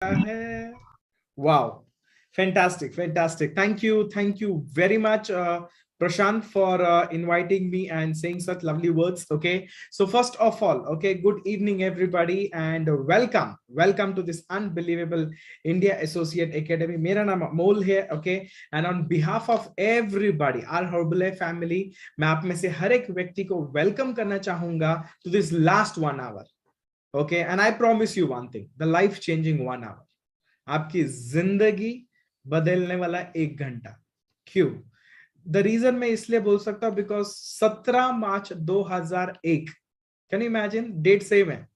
है। Wow, fantastic. Thank you very much, Prashant, for inviting me and saying such lovely words. Okay, so first of all, okay, good evening, everybody, and welcome to this unbelievable India Associate Academy. मेरा नाम अमोल है, okay, and on behalf of everybody, our Herbalife family, मैं आप में से हर एक व्यक्ति को welcome करना चाहूंगा to this last 1 hour. Okay, and I promise you one thing: the life-changing 1 hour. आपकी जिंदगी बदलने वाला 1 घंटा। क्यों? द रीजन मैं इसलिए बोल सकता हूं because 17 March 2001, can you imagine, date same है,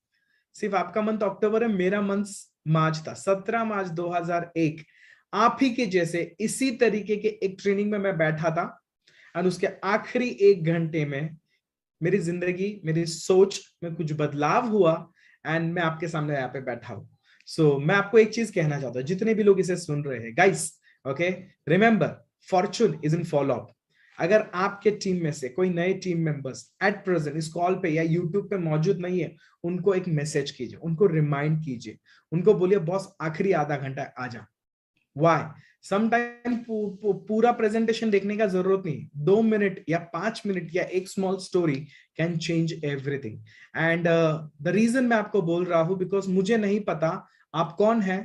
सिर्फ आपका मंथ अक्टूबर है, मेरा मंथ मार्च था। 17 मार्च 2001 आप ही के जैसे इसी तरीके के एक ट्रेनिंग में मैं बैठा था, और उसके आखिरी 1 घंटे में मेरी जिंदगी, मेरी सोच में कुछ बदलाव हुआ, एंड मैं आपके सामने यहाँ पे बैठा हूं। सो मैं आपको एक चीज कहना चाहता हूं, जितने भी लोग इसे सुन रहे हैं, guys, okay, remember, Fortune is in follow up. अगर आपके टीम में से कोई नए टीम मेंबर्स एट प्रेजेंट इस कॉल पे या यूट्यूब पे मौजूद नहीं है, उनको एक मैसेज कीजिए, उनको रिमाइंड कीजिए, उनको बोलिए बॉस आखिरी आधा घंटा आ जा। वाई? समटाइम पूरा प्रेजेंटेशन देखने का जरूरत नहीं, 2 मिनट या 5 मिनट या एक small story can change everything. And the reason मैं आपको बोल रहा हूं बिकॉज मुझे नहीं पता आप कौन है,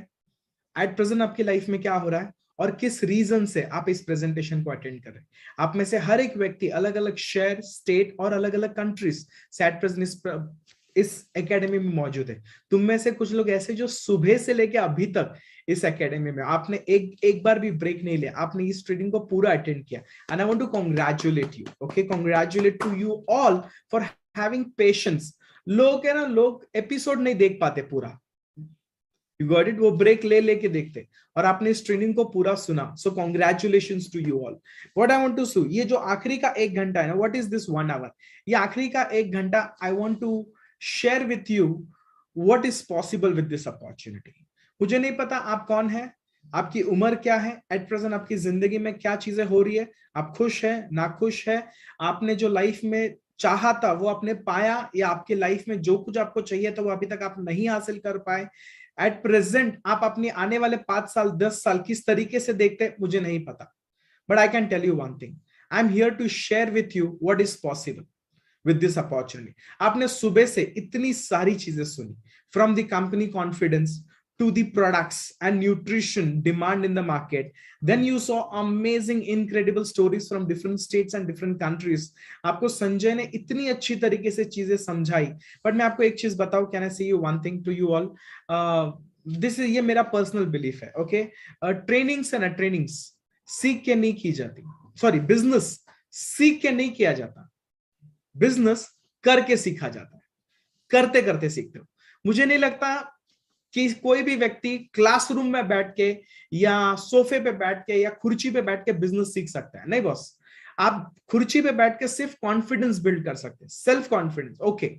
एट प्रेजेंट आपकी लाइफ में क्या हो रहा है, और किस रीजन से आप इस प्रेजेंटेशन को अटेंड कर रहे हैं। आप में से हर एक व्यक्ति अलग अलग शहर, स्टेट और अलग अलग कंट्रीज से एट प्रेजेंट इस एकेडमी में मौजूद है। तुम में से कुछ लोग ऐसे जो सुबह से लेके अभी तक इस एकेडमी में आपने एक बार भी ब्रेक नहीं लिया, आपने इस ट्रेनिंग को पूरा अटेंड किया, and I want to congratulate you. Okay, congratulate to you all for having patience. लोग है ना, लोग एपिसोड नहीं देख पाते पूरा, यू गॉट इट, वो ब्रेक ले लेके देखते, और आपने इस ट्रेनिंग को पूरा सुना। So congratulations to you all. What I want to sue, ये जो आखिरी का 1 घंटा है ना, व्हाट इज दिस 1 hour, ये आखिरी का 1 घंटा, I want to share with you what is possible with this opportunity. मुझे नहीं पता आप कौन है, आपकी उम्र क्या है, एट प्रेजेंट आपकी जिंदगी में क्या चीजें हो रही है, आप खुश है, नाखुश है, आपने जो लाइफ में चाहा था वो आपने पाया, या आपकी लाइफ में जो कुछ आपको चाहिए था वो अभी तक आप नहीं हासिल कर पाए। एट प्रेजेंट आप अपनी आने वाले 5 साल 10 साल किस तरीके से देखते हैं मुझे नहीं पता, but I can tell you one thing, I am here to share with you what is possible with this opportunity. आपने सुबह से इतनी सारी चीजें सुनी, from the company confidence to the products and nutrition demand in the market, then you saw amazing incredible stories from different states and different countries। आपको संजय ने इतनी अच्छी तरीके से चीजें समझाई, बट मैं आपको एक चीज बताऊं, can I say you one thing to you all, this is, ये मेरा पर्सनल बिलीफ है। ओके, ट्रेनिंग्स है ना, ट्रेनिंग्स सीख के नहीं की जाती, सॉरी, बिजनेस सीख के नहीं किया जाता, बिजनेस करके सीखा जाता है, करते करते सीखते हो। मुझे नहीं लगता कि कोई भी व्यक्ति क्लासरूम में बैठ के या सोफे पे बैठ के या कुर्सी पे बैठ के बिजनेस सीख सकता है, नहीं बॉस। आप कुर्सी पे बैठ के सिर्फ कॉन्फिडेंस बिल्ड कर सकते हैं, सेल्फ कॉन्फिडेंस। ओके,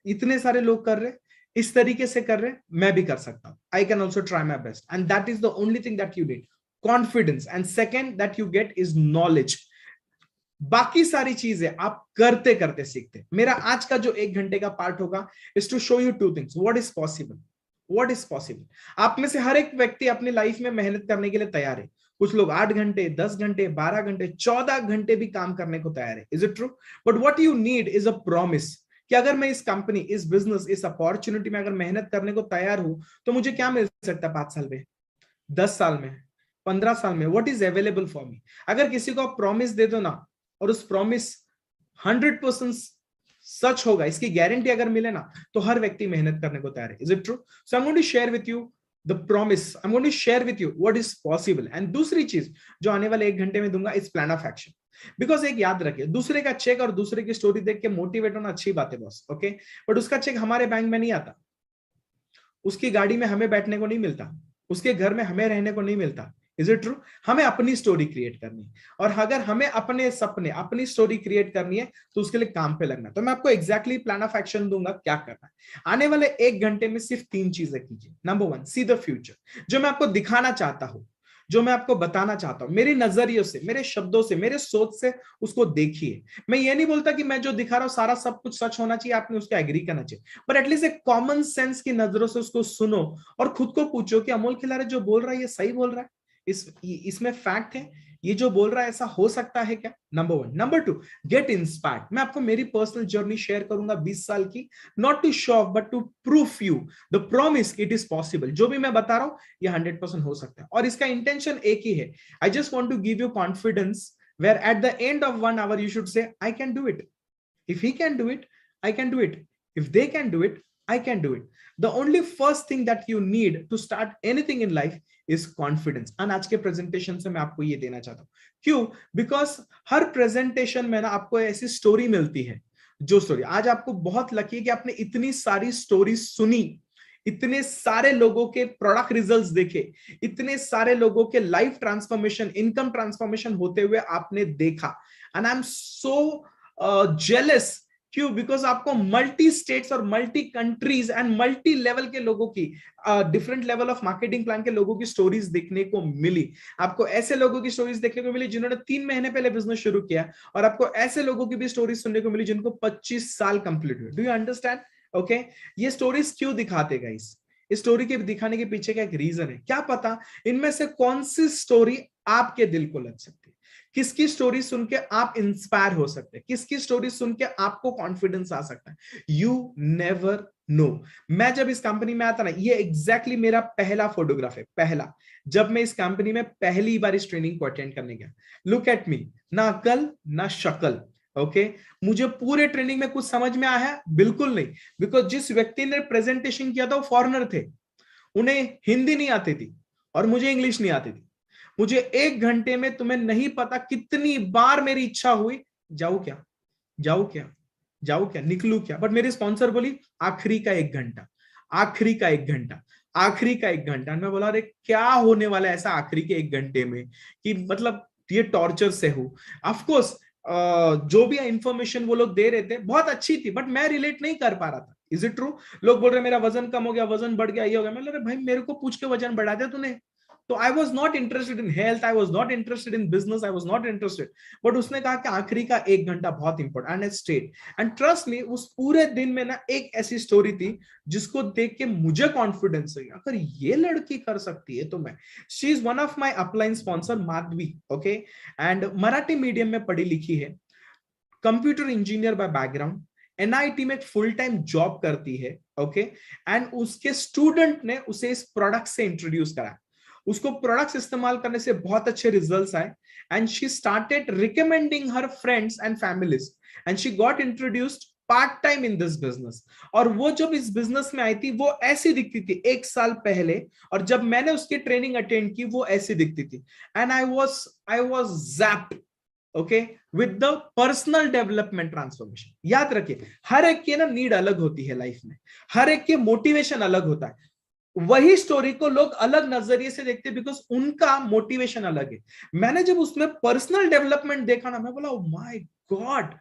इतने सारे लोग कर रहे, इस तरीके से कर रहे, मैं भी कर सकता हूं। I can also try my best, and that is the only thing that you need, confidence. And second that you get is knowledge. बाकी सारी चीजें आप करते करते सीखते। मेरा आज का जो 1 घंटे का पार्ट होगा is to show you 2 things, what is possible, what is possible. आप में से हर एक व्यक्ति अपनी लाइफ में मेहनत करने के लिए तैयार है। कुछ लोग 8 घंटे, 10 घंटे, 12 घंटे, 14 घंटे भी काम करने को तैयार है। Is it true? But what you need is a promise, कि अगर मैं इस कंपनी, इस बिजनेस, इस अपॉर्चुनिटी में अगर मेहनत करने को तैयार हूं तो मुझे क्या मिल सकता है 5 साल में, 10 साल में, 15 साल में, what is available for me. अगर किसी को आप प्रॉमिस दे दो ना, और उस प्रॉमिस 100% सच होगा, इसकी गारंटी अगर मिले ना, तो हर व्यक्ति मेहनत करने को तैयार है। Is it true? So I am going to share with you the promise, I am going to share with you what is possible. And दूसरी चीज जो आने वाले 1 घंटे में दूंगा is plan of action. Because एक याद रखिए, दूसरे का चेक और दूसरे की स्टोरी देख के मोटिवेट होना अच्छी बात है बॉस, ओके, बट उसका चेक हमारे बैंक में नहीं आता, उसकी गाड़ी में हमें बैठने को नहीं मिलता, उसके घर में हमें रहने को नहीं मिलता। Is it true? हमें अपनी स्टोरी क्रिएट करनी है, और अगर हमें अपने सपने, अपनी स्टोरी क्रिएट करनी है तो उसके लिए काम पे लगना। तो मैं आपको एग्जैक्टली प्लान ऑफ एक्शन दूंगा, क्या करना है। आने वाले 1 घंटे में सिर्फ 3 चीजें कीजिए। नंबर 1, सी द फ्यूचर, जो मैं आपको दिखाना चाहता हूं, जो मैं आपको बताना चाहता हूं, मेरे नजरियों से, मेरे शब्दों से, मेरे सोच से उसको देखिए। मैं ये नहीं बोलता कि मैं जो दिखा रहा हूं सारा सब कुछ सच होना चाहिए, आपने उसको एग्री करना चाहिए, बट एटलीस्ट एक कॉमन सेंस की नजरों से उसको सुनो और खुद को पूछो कि अमोल खिलारे जो बोल रहा है ये सही बोल रहा है, इसमें फैक्ट है, ये जो बोल रहा है ऐसा हो सकता है क्या? Number one. Number two, get inspired. मैं आपको मेरी पर्सनल जर्नी शेयर करूंगा 20 साल की, not to show off but to proof you the promise it is possible. जो भी मैं बता रहा हूं ये 100% हो सकता है, और इसका इंटेंशन एक ही है, I just want to give you confidence where at the end of 1 hour you should say I can do it. If he can do it, I can do it. If they can do it, I can do it. The only first thing that you need to start anything in life is confidence. And आज के presentation से मैं आपको ये देना चाहता हूँ। क्यों? बिकॉज हर प्रेजेंटेशन में ना आपको ऐसी स्टोरी मिलती है, जो स्टोरी आज आपको बहुत लकी है कि आपने इतनी सारी स्टोरी सुनी, इतने सारे लोगों के प्रोडक्ट रिजल्ट्स देखे, इतने सारे लोगों के लाइफ ट्रांसफॉर्मेशन, इनकम ट्रांसफॉर्मेशन होते हुए आपने देखा। And I am so jealous. क्यों? बिकॉज आपको मल्टी स्टेट्स और multi countries and multi level के लोगों की, different level of marketing plan के लोगों की स्टोरीज देखने को मिली। आपको ऐसे लोगों की स्टोरीज देखने को मिली जिन्होंने 3 महीने पहले बिजनेस शुरू किया, और आपको ऐसे लोगों की भी स्टोरीज सुनने को मिली जिनको 25 साल कंप्लीट हुए। Do you understand? ओके, ये स्टोरीज क्यों दिखाते गाइस? इस स्टोरी के दिखाने के पीछे का एक रीजन है। क्या पता इनमें से कौन सी स्टोरी आपके दिल को लग सकती है, किसकी स्टोरी सुन के आप इंस्पायर हो सकते हैं, किसकी स्टोरी सुन के आपको कॉन्फिडेंस आ सकता है। You never know. मैं जब इस कंपनी में आता ना, ये एग्जैक्टली मेरा पहला फोटोग्राफ है, पहला, जब मैं इस कंपनी में पहली बार इस ट्रेनिंग को अटेंड करने गया। लुक एट मी, ना अकल ना शक्ल। ओके, मुझे पूरे ट्रेनिंग में कुछ समझ में आया? बिल्कुल नहीं, बिकॉज जिस व्यक्ति ने प्रेजेंटेशन किया था वो फॉरेनर थे, उन्हें हिंदी नहीं आती थी और मुझे इंग्लिश नहीं आती थी। मुझे 1 घंटे में, तुम्हें नहीं पता कितनी बार मेरी इच्छा हुई, जाऊं क्या, जाऊं क्या, जाऊं क्या, निकलूं क्या, बट मेरी स्पॉन्सर बोली आखिरी का 1 घंटा, आखिरी का 1 घंटा, आखिरी का 1 घंटा। मैं बोला अरे क्या होने वाला है ऐसा आखिरी के 1 घंटे में कि मतलब ये टॉर्चर से हो। ऑफकोर्स जो भी इंफॉर्मेशन वो लोग दे रहे थे बहुत अच्छी थी, बट मैं रिलेट नहीं कर पा रहा था। Is it true? लोग बोल रहे मेरा वजन कम हो गया, वजन बढ़ गया, ये हो गया। मैं बोल रहा भाई मेरे को पूछ के वजन बढ़ा दिया तूने। तो I was not interested in health, I was not interested in business, I was not interested. But उसने कहा कि आखिरी का 1 घंटा बहुत important, and state. And trust me, उस पूरे दिन में ना एक ऐसी स्टोरी थी जिसको देख के मुझे कॉन्फिडेंस हुई, अगर ये लड़की कर सकती है तो मैं। She is one of my upline sponsor, Madhavi. Okay, and Marathi medium में पढ़ी लिखी है, computer engineer by background, NIT में फुल टाइम जॉब करती है। ओके, एंड उसके स्टूडेंट ने उसे इस प्रोडक्ट से इंट्रोड्यूस करा, उसको प्रोडक्ट्स इस्तेमाल करने से बहुत अच्छे रिजल्ट्स आए, and she started recommending her friends and families, and she got introduced part time in this business. और वो जब इस बिजनेस में आई थी वो ऐसी दिखती थी 1 साल पहले, और जब मैंने उसकी ट्रेनिंग अटेंड की वो ऐसी दिखती थी। And I was zapped, okay, with the personal development transformation. याद रखिए, हर एक की ना नीड अलग होती है लाइफ में, हर एक के मोटिवेशन अलग होता है। वही स्टोरी को लोग अलग नजरिए से देखते हैं बिकॉज उनका मोटिवेशन अलग है। मैंने जब उसमें पर्सनल डेवलपमेंट देखा ना, मैं बोला ओ माय गॉड,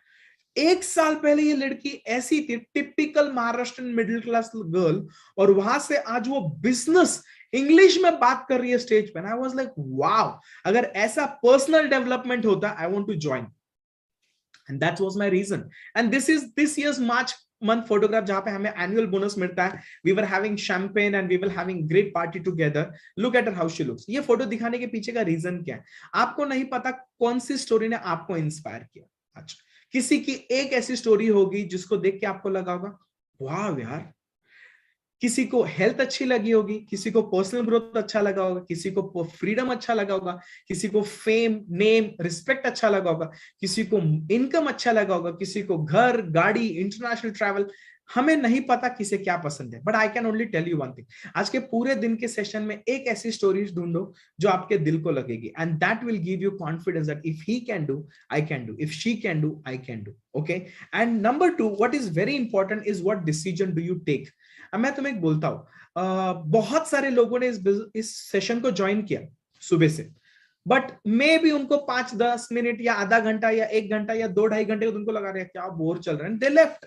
1 साल पहले ये लड़की ऐसी थी, typical Maharashtrian middle class girl, और वहां से आज वो बिजनेस इंग्लिश में बात कर रही है स्टेज पे। आई वाज लाइक वाओ, अगर ऐसा पर्सनल डेवलपमेंट होता, I want to join. And that was my reason. And this is this year's March month photograph, जहां पे हमें एनुअल बोनस मिलता है। We were having champagne and we will having great party together. Look at her how she looks. ये photo दिखाने के पीछे का रीजन क्या है? आपको नहीं पता कौन सी स्टोरी ने आपको इंस्पायर किया। अच्छा, किसी की एक ऐसी स्टोरी होगी जिसको देख के आपको लगा होगा वाह यार, किसी को हेल्थ अच्छी लगी होगी, किसी को पर्सनल ग्रोथ अच्छा लगा होगा, किसी को फ्रीडम अच्छा लगा होगा, किसी को फेम, नेम, रिस्पेक्ट अच्छा लगा होगा, किसी को इनकम अच्छा लगा होगा, किसी को घर, गाड़ी, इंटरनेशनल ट्रैवल। हमें नहीं पता किसे क्या पसंद है, but I can only tell you one thing, आज के पूरे दिन के सेशन में एक ऐसी स्टोरीज ढूंढो जो आपके दिल को लगेगी, and that will give you confidence that if he can do, I can do, if she can do, I can do. Okay, and number 2, what is very important is what decision do you take. अब मैं तुम्हें एक बोलता हूं, बहुत सारे लोगों ने इस सेशन को ज्वाइन किया सुबह से, बट मे भी उनको 5-10 मिनट या आधा घंटा या 1 घंटा या 2-2.5 घंटे उनको लगा रहे क्या बोर चल रहे हैं, they left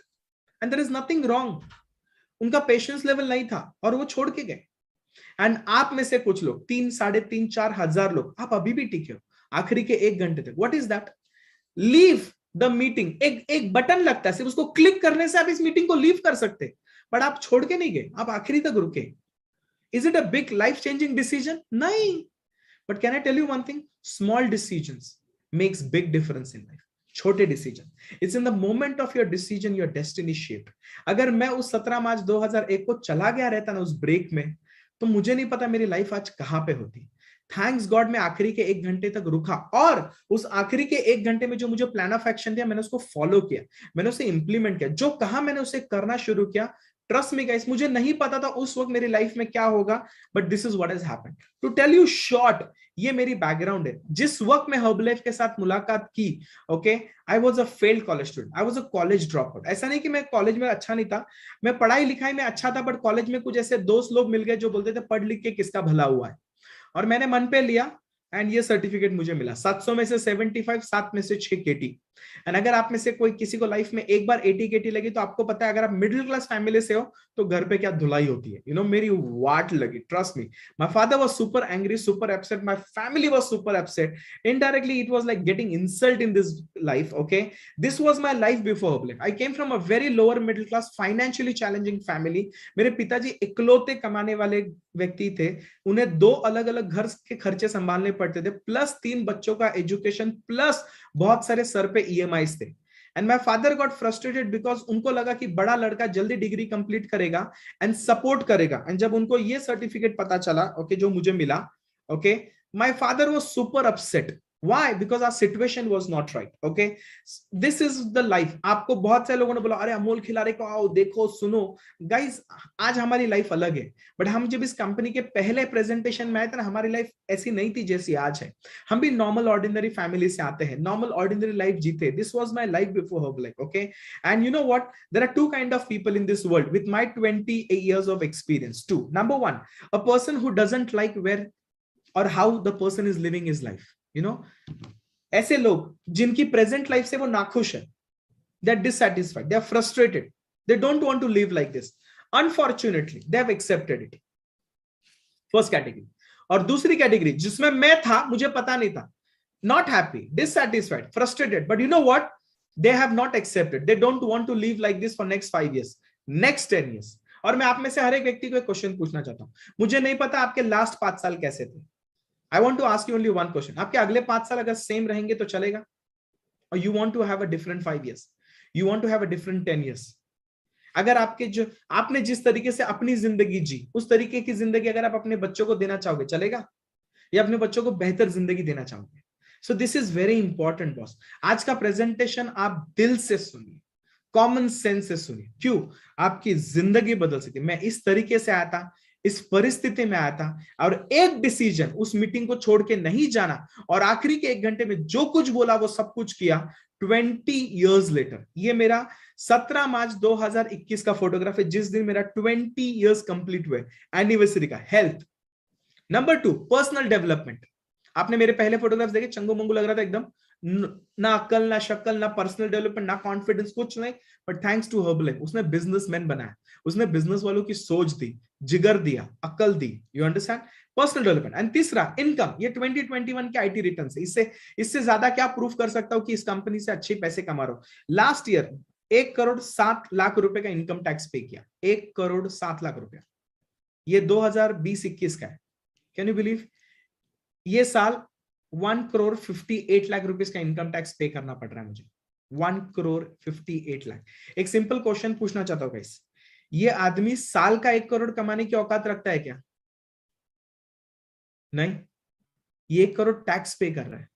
and there is nothing wrong. उनका पेशेंस लेवल नहीं था और वो छोड़ के गए। एंड आप में से कुछ लोग 3, 3.5, 4,000 लोग आप अभी भी टिके हो आखिरी के 1 घंटे तक। What is that? Leave the meeting. एक बटन लगता है, सिर्फ उसको क्लिक करने से आप इस मीटिंग को लीव कर सकते, बट आप छोड़ के नहीं गए, आप आखिरी तक रुके। Is it a big life changing decision? नहीं, but can I tell you one thing, small decisions makes big difference in life. छोटे decision, it's in the moment of your decision your destiny shaped. अगर मैं उस 17 March 2001 को चला गया रहता ना उस ब्रेक में, तो मुझे नहीं पता मेरी लाइफ आज कहां पे होती। थैंक्स गॉड मैं आखिरी के 1 घंटे तक रुका, और उस आखिरी के 1 घंटे में जो मुझे प्लान ऑफ एक्शन दिया मैंने उसको फॉलो किया, मैंने उसे इंप्लीमेंट किया। जो कहा मैंने उसे करना शुरू किया। ट्रस्ट मी गाइस, मुझे नहीं पता था उस वक्त मेरी लाइफ में क्या होगा, but this is what has happened. To tell you short, ये मेरी बैकग्राउंड है। जिस वक्त मैं हर्बलाइफ के साथ मुलाकात की, okay, I was a failed college student, I was a college drop out. ऐसा नहीं कि मैं कॉलेज में अच्छा नहीं था, मैं पढ़ाई लिखाई में अच्छा था, बट कॉलेज में कुछ ऐसे दोस्त लोग मिल गए जो बोलते थे पढ़ लिख के किसका भला हुआ है, और मैंने मन पे लिया एंड ये सर्टिफिकेट मुझे मिला। 700 में से 75, 7 में से 6 केटी। एंड अगर आप में से कोई किसी को लाइफ में एक बार 80 केटी लगी, तो आपको पता है अगर आप मिडिल क्लास फैमिली से हो तो घर पे क्या धुलाई होती है। यू नो, मेरी वाट लगी, trust me. My father was super angry, super upset, my family was super upset. Indirectly it was like getting insult in this life. Okay, this was my life before Herbalife. I came from a very lower middle class financially challenging family. मेरे पिताजी इकलौते कमाने वाले व्यक्ति थे, उन्हें 2 अलग अलग घर के खर्चे संभालने पड़ते थे, प्लस 3 बच्चों का एजुकेशन, प्लस बहुत सारे सर पे ईएमआईस थे। And my father got frustrated because उनको लगा कि बड़ा लड़का जल्दी डिग्री कंप्लीट करेगा एंड सपोर्ट करेगा। एंड जब उनको ये सर्टिफिकेट पता चला, ओके, जो मुझे मिला, okay, my father was super upset. Why? Because our situation was not right. Okay, this is the life. आपको बहुत सारे लोगों ने बोला अरे अमोल खिलारे को आओ देखो सुनो। गाइस, आज हमारी लाइफ अलग है, बट हम जब इस कंपनी के पहले प्रेजेंटेशन में आए थे ना, हमारी लाइफ ऐसी नहीं थी जैसी आज है। हम भी नॉर्मल ऑर्डिनरी फैमिली से आते हैं, नॉर्मल ऑर्डिनरी लाइफ जीते। This was my life before Herbalife. Okay, and you know what, there are 2 kind of people in this world with my 20 years of experience too. Number 1, a person who doesn't like where or how the person is living his life. You know, ऐसे लोग जिनकी present life से वो नाखुश है, they are dissatisfied, they are frustrated, they don't want to live like this. Unfortunately, they have accepted it. First category. और दूसरी category जिसमें मैं था, मुझे पता नहीं था, not happy, dissatisfied, frustrated, but you know what, they have not accepted, they don't want to live like this for next 5 years, next 10 years. और मैं आप में से हर एक व्यक्ति को एक क्वेश्चन पूछना चाहता हूं। मुझे नहीं पता आपके लास्ट 5 साल कैसे थे। I want to ask you only one question. आपके अगले 5 साल अगर सेम रहेंगे तो चलेगा? Or you want to have a different 5 years? You want to have a different 10 years? अगर आपके जो आपने जिस तरीके से अपनी जिंदगी जी, उस तरीके की जिंदगी अगर आप अपने बच्चों को देना चाहोगे, चलेगा? या अपने बच्चों को बेहतर जिंदगी देना चाहोगे? So this is very important, boss. आज का प्रेजेंटेशन आप दिल से सुनिए, कॉमन सेंस से सुनिए। क्यों? आपकी जिंदगी बदल सकती है। मैं इस तरीके से आया था, इस परिस्थिति में आया था, और एक डिसीजन, उस मीटिंग को छोड़ के नहीं जाना, और आखिरी के 1 घंटे में जो कुछ बोला वो सब कुछ किया। 20 years later, ये मेरा 17 मार्च 2021 का फोटोग्राफ है, जिस दिन मेरा 20 years कंप्लीट हुए, एनिवर्सरी का। हेल्थ। Number 2, personal development. आपने मेरे पहले फोटोग्राफ्स देखे, चंगू मंगू लग रहा था एकदम, ना अकल ना शक्ल ना पर्सनल डेवलपमेंट ना कॉन्फिडेंस, कुछ नहीं, बट थैंक्स टू हर्बलाइफ उसने बिजनेसमैन बनाया, उसने बिजनेस वालों की सोच दी, जिगर दिया, अकल दी। You understand? Personal development. And तीसरा, इनकम। ये 2021 के आईटी रिटर्न से, इससे ज्यादा क्या प्रूफ कर सकता हूं कि इस कंपनी से अच्छे पैसे कमा रहा हूं। लास्ट ईयर 1,07,00,000 रुपए का इनकम टैक्स पे किया। 1,07,00,000 रुपया। ये 2020-21 का है। Can you believe? ये साल 1,58,00,000 रुपीस का इनकम टैक्स पे करना पड़ रहा है मुझे। 1,58,00,000। एक सिंपल क्वेश्चन पूछना चाहता हूं गाइस, ये आदमी साल का 1 करोड़ कमाने की औकात रखता है क्या? नहीं, ये 1 करोड़ टैक्स पे कर रहा है।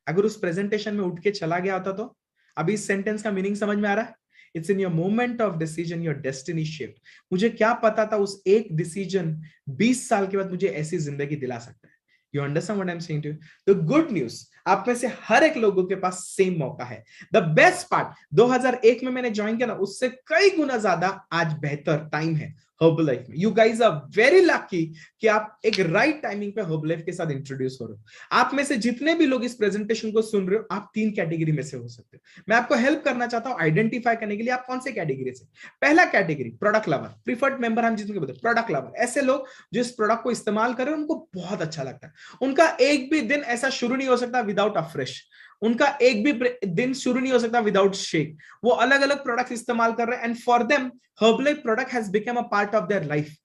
अगर उस प्रेजेंटेशन में उठ के चला गया होता तो? अभी इस सेंटेंस का मीनिंग समझ में आ रहा है? It's in your moment of decision your destiny shift. मुझे क्या पता था उस एक डिसीजन 20 साल के बाद मुझे ऐसी जिंदगी दिला सकता है। You understand what I'm saying to you? The good news, आप में से हर एक लोगों के पास सेम मौका है। The best part, 2001 में मैंने ज्वाइन किया ना, उससे कई गुना ज्यादा आज बेहतर टाइम है हर्बलाइफ में। You guys are very lucky कि आप एक राइट टाइमिंग पे हर्बलाइफ के साथ इंट्रोड्यूस हो रहे हो। आप में से जितने भी लोग इस प्रेजेंटेशन को सुन रहे हो, आप 3 कैटेगरी में से हो सकते हो। मैं आपको हेल्प करना चाहता हूं आइडेंटिफाई करने के लिए आप कौन से कैटेगरी से। पहला category product lover, preferred member हम जिसको बोलते हैं प्रोडक्ट लवर, ऐसे लोग जो इस प्रोडक्ट को इस्तेमाल कर रहे हैं उनको बहुत अच्छा लगता है। उनका एक भी दिन ऐसा शुरू नहीं हो सकता विदाउट अ फ्रेश, उनका एक भी दिन शुरू नहीं हो सकता विदाउट शेक। वो अलग अलग प्रोडक्ट्स इस्तेमाल कर रहे हैं and for them Herbalife product has become a part of their life.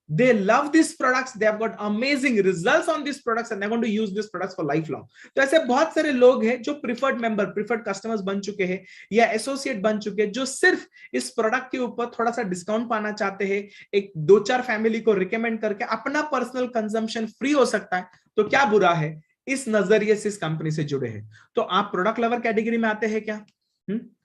They love these products, they have got amazing results on these products and they're going to use these products for lifelong. तो ऐसे बहुत सारे लोग हैं जो preferred member, preferred customers बन चुके हैं या एसोसिएट बन चुके हैं, जो सिर्फ इस प्रोडक्ट के ऊपर थोड़ा सा डिस्काउंट पाना चाहते हैं, एक 2-4 फैमिली को रिकमेंड करके अपना पर्सनल कंजम्पशन फ्री हो सकता है। तो क्या बुरा है, इस नजरिए से इस कंपनी से जुड़े हैं। तो आप प्रोडक्ट लवर कैटेगरी में आते हैं क्या?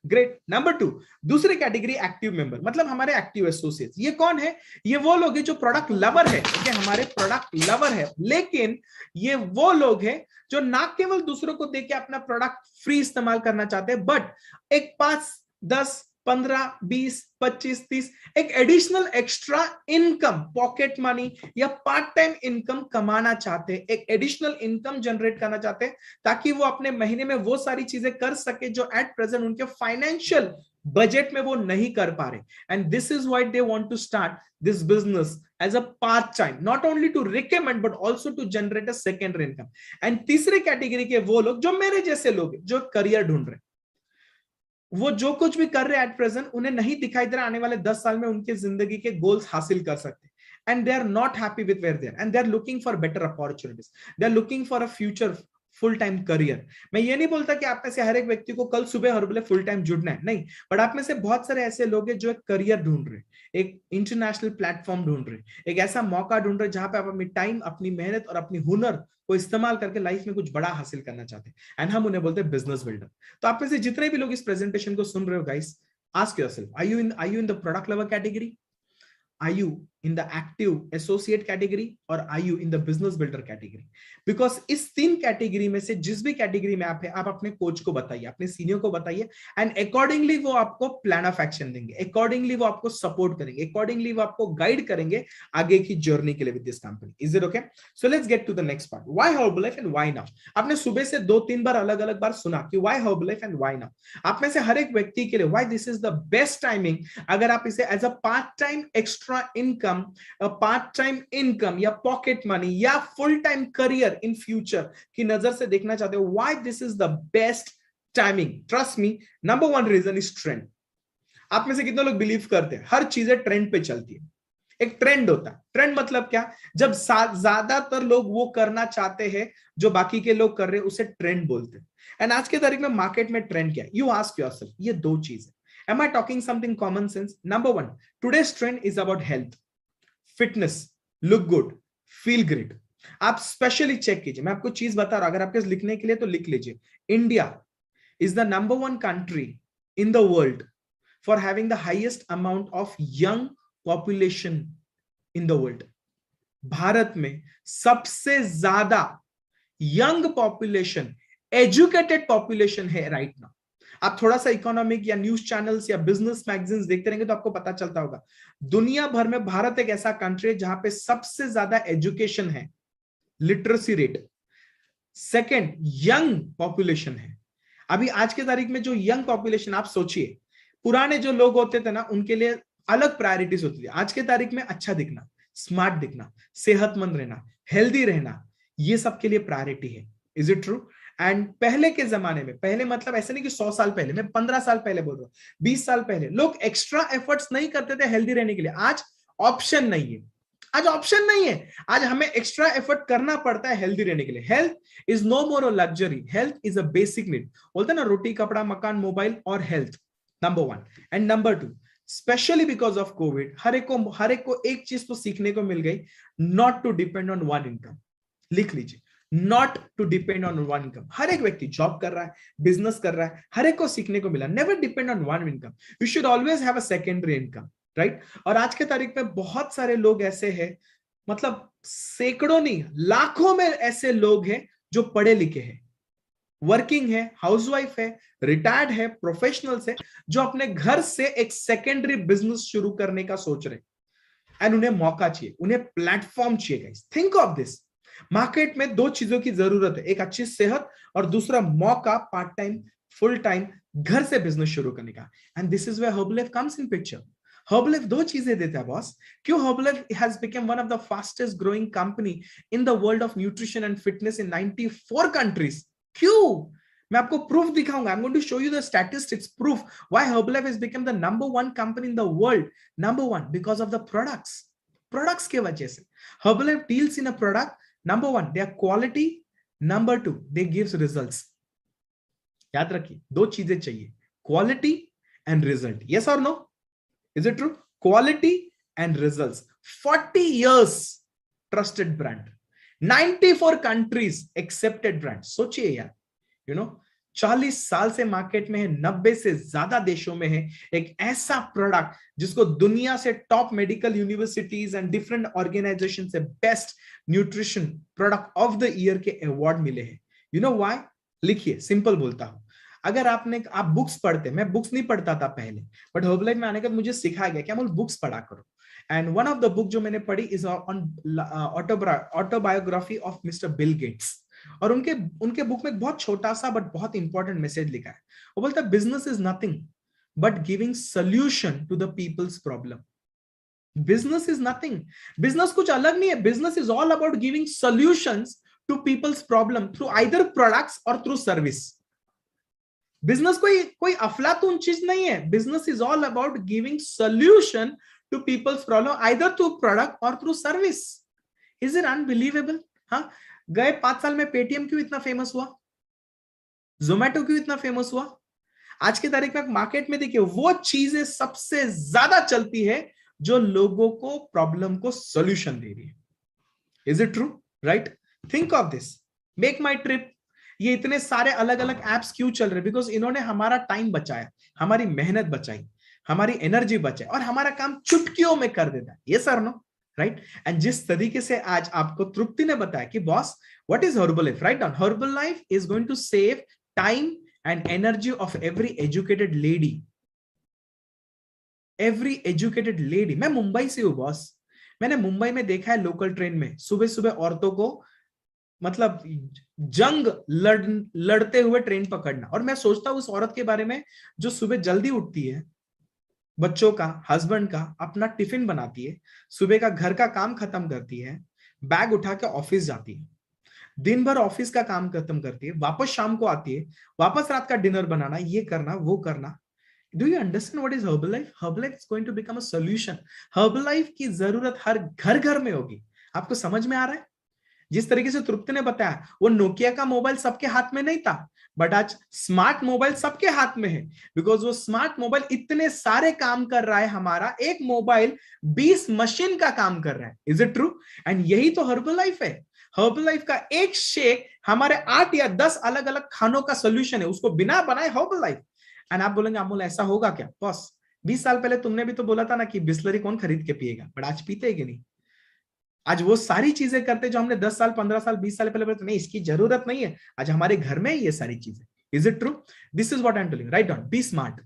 ग्रेट। नंबर 2, दूसरी कैटेगरी एक्टिव मेंबर, मतलब हमारे एक्टिव एसोसिएट्स। ये कौन है? ये वो लोग हैं जो प्रोडक्ट लवर है, ओके, हमारे प्रोडक्ट लवर है, लेकिन ये वो लोग हैं जो ना केवल दूसरों को देके अपना प्रोडक्ट फ्री इस्तेमाल करना चाहते हैं, बट एक 5, 10, 15, 20, 25, 30 एक additional extra income, pocket money या पार्ट टाइम इनकम कमाना चाहते हैं, एक एडिशनल इनकम जनरेट करना चाहते हैं, ताकि वो अपने महीने में वो सारी चीजें कर सके जो एट प्रेजेंट उनके फाइनेंशियल बजट में वो नहीं कर पा रहे। And this is why they want to start this business as a part time, not only to recommend but also to generate a secondary income. And तीसरे कैटेगरी के वो लोग जो मेरे जैसे लोग हैं, जो करियर ढूंढ रहे, वो जो कुछ भी कर रहे हैं एट प्रेजेंट उन्हें नहीं दिखाई दे रहा आने वाले 10 साल में उनके जिंदगी के गोल्स हासिल कर सकते, and they are not happy with where they are and they are looking for better opportunities, they are looking for a future full time career. मैं ये नहीं बोलता कि आप में से हर एक व्यक्ति को कल सुबह हर्बलाइफ फुल टाइम जुड़ना है, नहीं, बट आप में से बहुत सारे ऐसे लोग हैं जो एक करियर ढूंढ रहे हैं, एक इंटरनेशनल प्लेटफॉर्म ढूंढ रहे हैं, एक ऐसा मौका ढूंढ रहे हैं जहां पे आप अपनी टाइम, अपनी मेहनत और अपनी हुनर को इस्तेमाल करके लाइफ में कुछ बड़ा हासिल करना चाहते हैं, एंड हम उन्हें बोलते हैं बिजनेस बिल्डर। तो आप में से जितने भी लोग इस प्रेजेंटेशन को सुन रहे हो guys, ask yourself, are you in the product lover category, are you in the active associate category or are you in the business builder category? Because इस 3 कैटेगरी में से जिस भी कैटेगरी में आप है, आप अपने कोच को बताइए, अपने सीनियर को बताइए, एंड अकॉर्डिंगली वो आपको प्लान ऑफ एक्शन देंगे, अकॉर्डिंगली वो आपको सपोर्ट करेंगे, अकॉर्डिंगली वो आपको गाइड करेंगे आगे की जर्नी के लिए with this company. Is it okay? So let's get to the next part, why Herbalife and why now. आपने सुबह से 2-3 बार अलग अलग बार सुना कि why Herbalife and why now. आप में से हर एक व्यक्ति के लिए why this is the best timing, अगर आप इसे as a part time extra income, part time income या पॉकेट मनी या full time career in future की नजर से देखना चाहते हो, why this is the best timing. Trust me, number 1 reason is trend. आप में से कितने लोग बिलीव करते हैं हर चीजें ट्रेंड पे चलती है? एक ट्रेंड होता है, ट्रेंड मतलब क्या, जब ज्यादातर लोग वो करना चाहते हैं जो बाकी के लोग कर रहे हैं, उसे ट्रेंड बोलते हैं। एंड आज के तारीख में मार्केट में ट्रेंड क्या है? यू आस्क योरसेल्फ, ये 2 चीज है। Am I talking something common sense? Number 1, today's trend is about health, fitness, look good, feel great. आप स्पेशली चेक कीजिए, मैं आपको चीज बता रहा हूं, अगर आपके लिखने के लिए तो लिख लीजिए। India is the number 1 country in the world for having the highest amount of young population in the world. Bharat में सबसे ज्यादा यंग पॉपुलेशन, एजुकेटेड पॉपुलेशन है राइट नाउ। आप थोड़ा सा इकोनॉमिक या न्यूज चैनल्स या बिजनेस मैगजीन्स देखते रहेंगे तो आपको पता चलता होगा, दुनिया भर में भारत एक ऐसा कंट्री है जहां पे सबसे ज्यादा एजुकेशन है, literacy rate, second young population है। अभी आज के तारीख में जो यंग पॉपुलेशन, आप सोचिए, पुराने जो लोग होते थे ना, उनके लिए अलग प्रायोरिटीज होती थी। आज के तारीख में अच्छा दिखना, स्मार्ट दिखना, सेहतमंद रहना, हेल्दी रहना, ये सब के लिए प्रायोरिटी है। Is it true? एंड पहले के जमाने में, पहले मतलब ऐसे नहीं कि 100 साल पहले, मैं 15 साल पहले बोल रहा हूं, 20 साल पहले लोग एक्स्ट्रा एफर्ट्स नहीं करते थे हेल्दी रहने के लिए। आज ऑप्शन नहीं है, आज ऑप्शन नहीं है, आज हमें एक्स्ट्रा एफर्ट करना पड़ता है हेल्दी रहने के लिए। Health is no more a luxury, health is a basic need. बोलते हैं ना, रोटी, कपड़ा, मकान, मोबाइल और health, number 1। And number 2, specially because of Covid, हर एक को एक चीज तो सीखने को मिल गई, not to depend on one income. लिख लीजिए, not to depend on one income. हर एक व्यक्ति जॉब कर रहा है, बिजनेस कर रहा है, हर एक को सीखने को मिला, never depend on one income, you should always have a secondary income, right? और आज के तारीख में बहुत सारे लोग ऐसे हैं, मतलब सैकड़ों नहीं लाखों में ऐसे लोग हैं जो पढ़े लिखे हैं, वर्किंग है, हाउसवाइफ है, रिटायर्ड है, प्रोफेशनल्स है, जो अपने घर से एक सेकेंडरी बिजनेस शुरू करने का सोच रहे। एंड उन्हें मौका चाहिए, उन्हें प्लेटफॉर्म चाहिए guys. Think of this, market में दो चीजों की जरूरत है, एक अच्छी सेहत और दूसरा मौका पार्ट टाइम फुल टाइम घर से बिजनेस शुरू करने का। And this is where Herbalife comes in picture. Herbalife दो चीजें देता है बॉस। क्यों Herbalife has become one of the fastest growing company in the world of nutrition and fitness in 94 countries? क्यों? मैं आपको प्रूफ दिखाऊंगा। I am going to show you the statistics, proof why Herbalife has become the number one company in the world. Number one because of the products. Products के वजह से Herbalife deals in a product. Number one, their quality. Number two, they gives results. याद रखिए, दो चीजें चाहिए, quality and result. Yes और no? Is it true? Quality and results. 40 years trusted brand, 94 countries accepted brand. सोचिए यार, you know 40 साल से मार्केट में है, 90 से ज्यादा देशों में है, एक ऐसा प्रोडक्ट जिसको दुनिया से top medical universities and different organization से best nutrition product of the year के अवार्ड मिले हैं। You know why? लिखिए, सिंपल बोलता हूं। अगर आप बुक्स पढ़ते, मैं बुक्स नहीं पढ़ता था पहले, बट हर्बलाइफ में आने के बाद मुझे सिखाया गया कि हम बुक्स पढ़ा करो। And one of the book जो मैंने पढ़ी is on autobiography of mister Bill Gates. और उनके बुक में एक बहुत छोटा सा बट बहुत इंपॉर्टेंट मैसेज लिखा है। वो बोलता है business is nothing but giving solution to the people's problem. Business is nothing, business कुछ अलग नहीं है, business is all about giving solutions to people's problem through either products और थ्रू सर्विस। बिजनेस कोई अफलातून चीज नहीं है। Business is all about giving solution to people's problem either through product और through service. Is it unbelievable? हाँ, गए 5 साल में पेटीएम क्यों इतना फेमस हुआ, जोमेटो क्यों इतना फेमस हुआ? आज की तारीख में मार्केट में देखिए, वो चीजें सबसे ज्यादा चलती है जो लोगों को प्रॉब्लम को सॉल्यूशन दे रही है। Is it true? Right? Think of this, make my trip, ये इतने सारे अलग अलग एप्स क्यों चल रहे? बिकॉज इन्होंने हमारा टाइम बचाया, हमारी मेहनत बचाई, हमारी एनर्जी बचाई और हमारा काम चुटकियों में कर देता है। ये सर नो? राइट? एंड जिस तरीके से आज आपको तृप्ति ने बताया कि boss what is Herbalife, write down, Herbalife is going to save time and energy of every educated lady. Every educated lady. मैं मुंबई से हूं बॉस, मैंने मुंबई में देखा है लोकल ट्रेन में सुबह सुबह औरतों को मतलब जंग लड़ते हुए ट्रेन पकड़ना। और मैं सोचता हूं उस औरत के बारे में जो सुबह जल्दी उठती है, बच्चों का, हस्बैंड का अपना टिफिन बनाती है, सुबह का घर का काम खत्म करती है, बैग उठा के ऑफिस जाती है, दिन भर ऑफिस का काम खत्म करती है, वापस शाम को आती है, वापस रात का डिनर बनाना, ये करना वो करना। Do you understand what is Herbalife? Herbalife is going to become a solution. Herbalife की जरूरत हर घर घर में होगी। आपको समझ में आ रहा है? जिस तरीके से तृप्ति ने बताया, वो नोकिया का मोबाइल सबके हाथ में नहीं था, बट आज स्मार्ट मोबाइल सबके हाथ में है। बिकॉज वो स्मार्ट मोबाइल इतने सारे काम कर रहा है, हमारा एक मोबाइल 20 मशीन का काम कर रहा है। Is it true? एंड यही तो हर्बलाइफ है। हर्बलाइफ का एक शेक हमारे 8 या 10 अलग अलग खानों का सोल्यूशन है, उसको बिना बनाए हर्बलाइफ। एंड आप बोलेंगे अमोल ऐसा होगा क्या? बॉस 20 साल पहले तुमने भी तो बोला था ना कि बिस्लरी कौन खरीद के पिएगा, बट आज पीते कि नहीं? आज वो सारी चीजें करते जो हमने 10 साल 15 साल 20 साल पहले बोले नहीं इसकी जरूरत नहीं है, आज हमारे घर में ये सारी चीजें। Is it true? This is what I am telling, write down, be smart.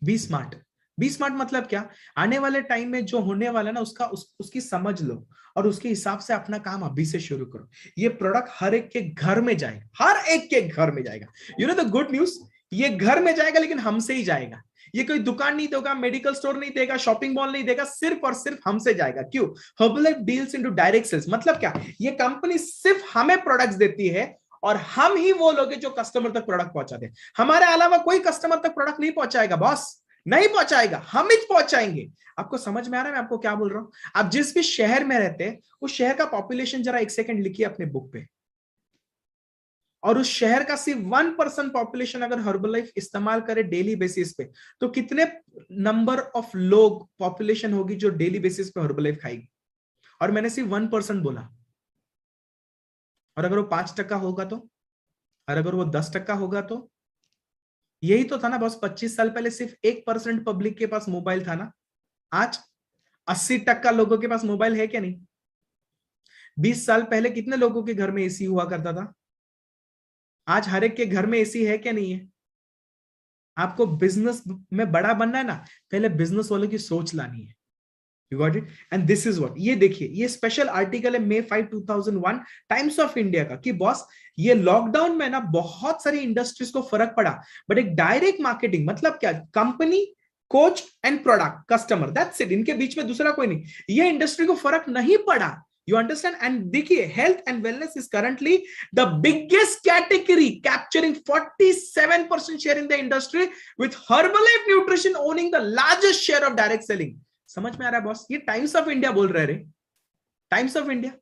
Be smart. Be smart मतलब क्या? आने वाले टाइम में जो होने वाला ना उसकी समझ लो और उसके हिसाब से अपना काम अभी से शुरू करो। ये प्रोडक्ट हर एक के घर में जाएगा, हर एक के घर में जाएगा। You know the good news, ये घर में जाएगा लेकिन हमसे ही जाएगा। ये कोई दुकान नहीं देगा, मेडिकल स्टोर नहीं देगा, शॉपिंग मॉल नहीं देगा, सिर्फ और सिर्फ हमसे जाएगा। क्यों? Herbalife deals into direct sales. मतलब क्या? ये कंपनी सिर्फ हमें प्रोडक्ट्स देती है और हम ही वो लोग हैं जो कस्टमर तक प्रोडक्ट पहुंचाते हैं। हमारे अलावा कोई कस्टमर तक प्रोडक्ट नहीं पहुंचाएगा बॉस, नहीं पहुंचाएगा, हम ही पहुंचाएंगे। आपको समझ में आ रहा है मैं आपको क्या बोल रहा हूं? आप जिस भी शहर में रहते हैं उस शहर का पॉपुलेशन जरा एक सेकंड लिखिए अपने बुक पे, और उस शहर का सिर्फ 1% पॉपुलेशन अगर हर्बलाइफ इस्तेमाल करे डेली बेसिस पे, तो कितने नंबर ऑफ लोग पॉपुलेशन होगी जो डेली बेसिस पे हर्बलाइफ खाएगी? और मैंने सिर्फ 1% बोला। और अगर वो 5% होगा तो, और अगर वो 10% होगा तो, यही तो था ना बस। 25 साल पहले सिर्फ 1% पब्लिक के पास मोबाइल था ना, आज 80% लोगों के पास मोबाइल है क्या नहीं? 20 साल पहले कितने लोगों के घर में एसी हुआ करता था? आज हर एक के घर में एसी है क्या नहीं है? आपको बिजनेस में बड़ा बनना है ना, पहले बिजनेस वालों की सोच लानी है। You got it? And this is what, ये देखिए, ये स्पेशल आर्टिकल है May 5, 2001 टाइम्स ऑफ इंडिया का, कि बॉस ये लॉकडाउन में ना बहुत सारी इंडस्ट्रीज को फर्क पड़ा, बट एक डायरेक्ट मार्केटिंग मतलब क्या, company, coach and product, customer, that's it, इनके बीच में दूसरा कोई नहीं, ये इंडस्ट्री को फर्क नहीं पड़ा। You understand? And देखिए, health and wellness is currently the biggest category, capturing 47% share in the industry, with Herbalife Nutrition owning the largest share of direct selling. समझ में आ रहा है बॉस? ये टाइम्स ऑफ इंडिया बोल रहे रे, टाइम्स ऑफ इंडिया,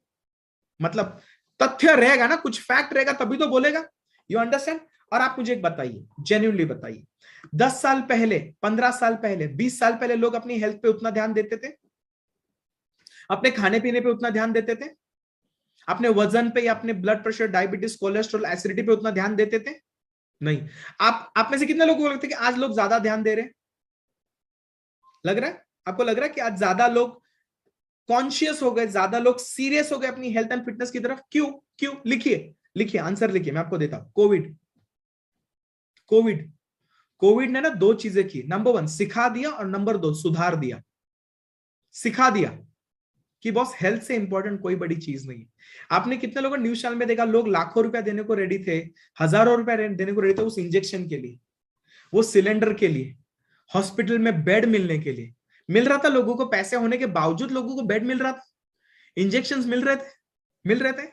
मतलब तथ्य रहेगा ना, कुछ फैक्ट रहेगा तभी तो बोलेगा। You understand? और आप मुझे एक बताइए, जेन्युइनली बताइए, 10 साल पहले, 15 साल पहले, 20 साल पहले लोग अपनी हेल्थ पे उतना ध्यान देते थे? अपने खाने पीने पे उतना ध्यान देते थे? अपने वजन पे या अपने blood pressure, diabetes, cholesterol, acidity पे उतना ध्यान देते थे? नहीं। आप में से कितने लोगों को लगता है कि आज लोग ज्यादा ध्यान दे रहे हैं? लग रहा है आपको? लग रहा है कि आज ज्यादा लोग कॉन्शियस हो गए, ज्यादा लोग सीरियस हो गए अपनी हेल्थ एंड फिटनेस की तरफ? क्यों? क्यों? लिखिए, लिखिए, आंसर लिखिए, मैं आपको देता हूं। कोविड, कोविड, कोविड ने ना दो चीजें की। नंबर 1 सिखा दिया, और नंबर 2 सुधार दिया। सिखा दिया कि बॉस हेल्थ से इंपॉर्टेंट कोई बड़ी चीज नहीं है। आपने कितने लोगों न्यूज चैनल में देखा, लोग लाखों रुपया देने को रेडी थे, हजारों रुपया देने को रेडी थे उस इंजेक्शन के लिए, वो सिलेंडर के लिए, हॉस्पिटल में बेड मिलने के लिए। मिल रहा था लोगों को, पैसे होने के बावजूद लोगों को बेड मिल रहा था, इंजेक्शंस मिल रहे थे, मिल रहे थे।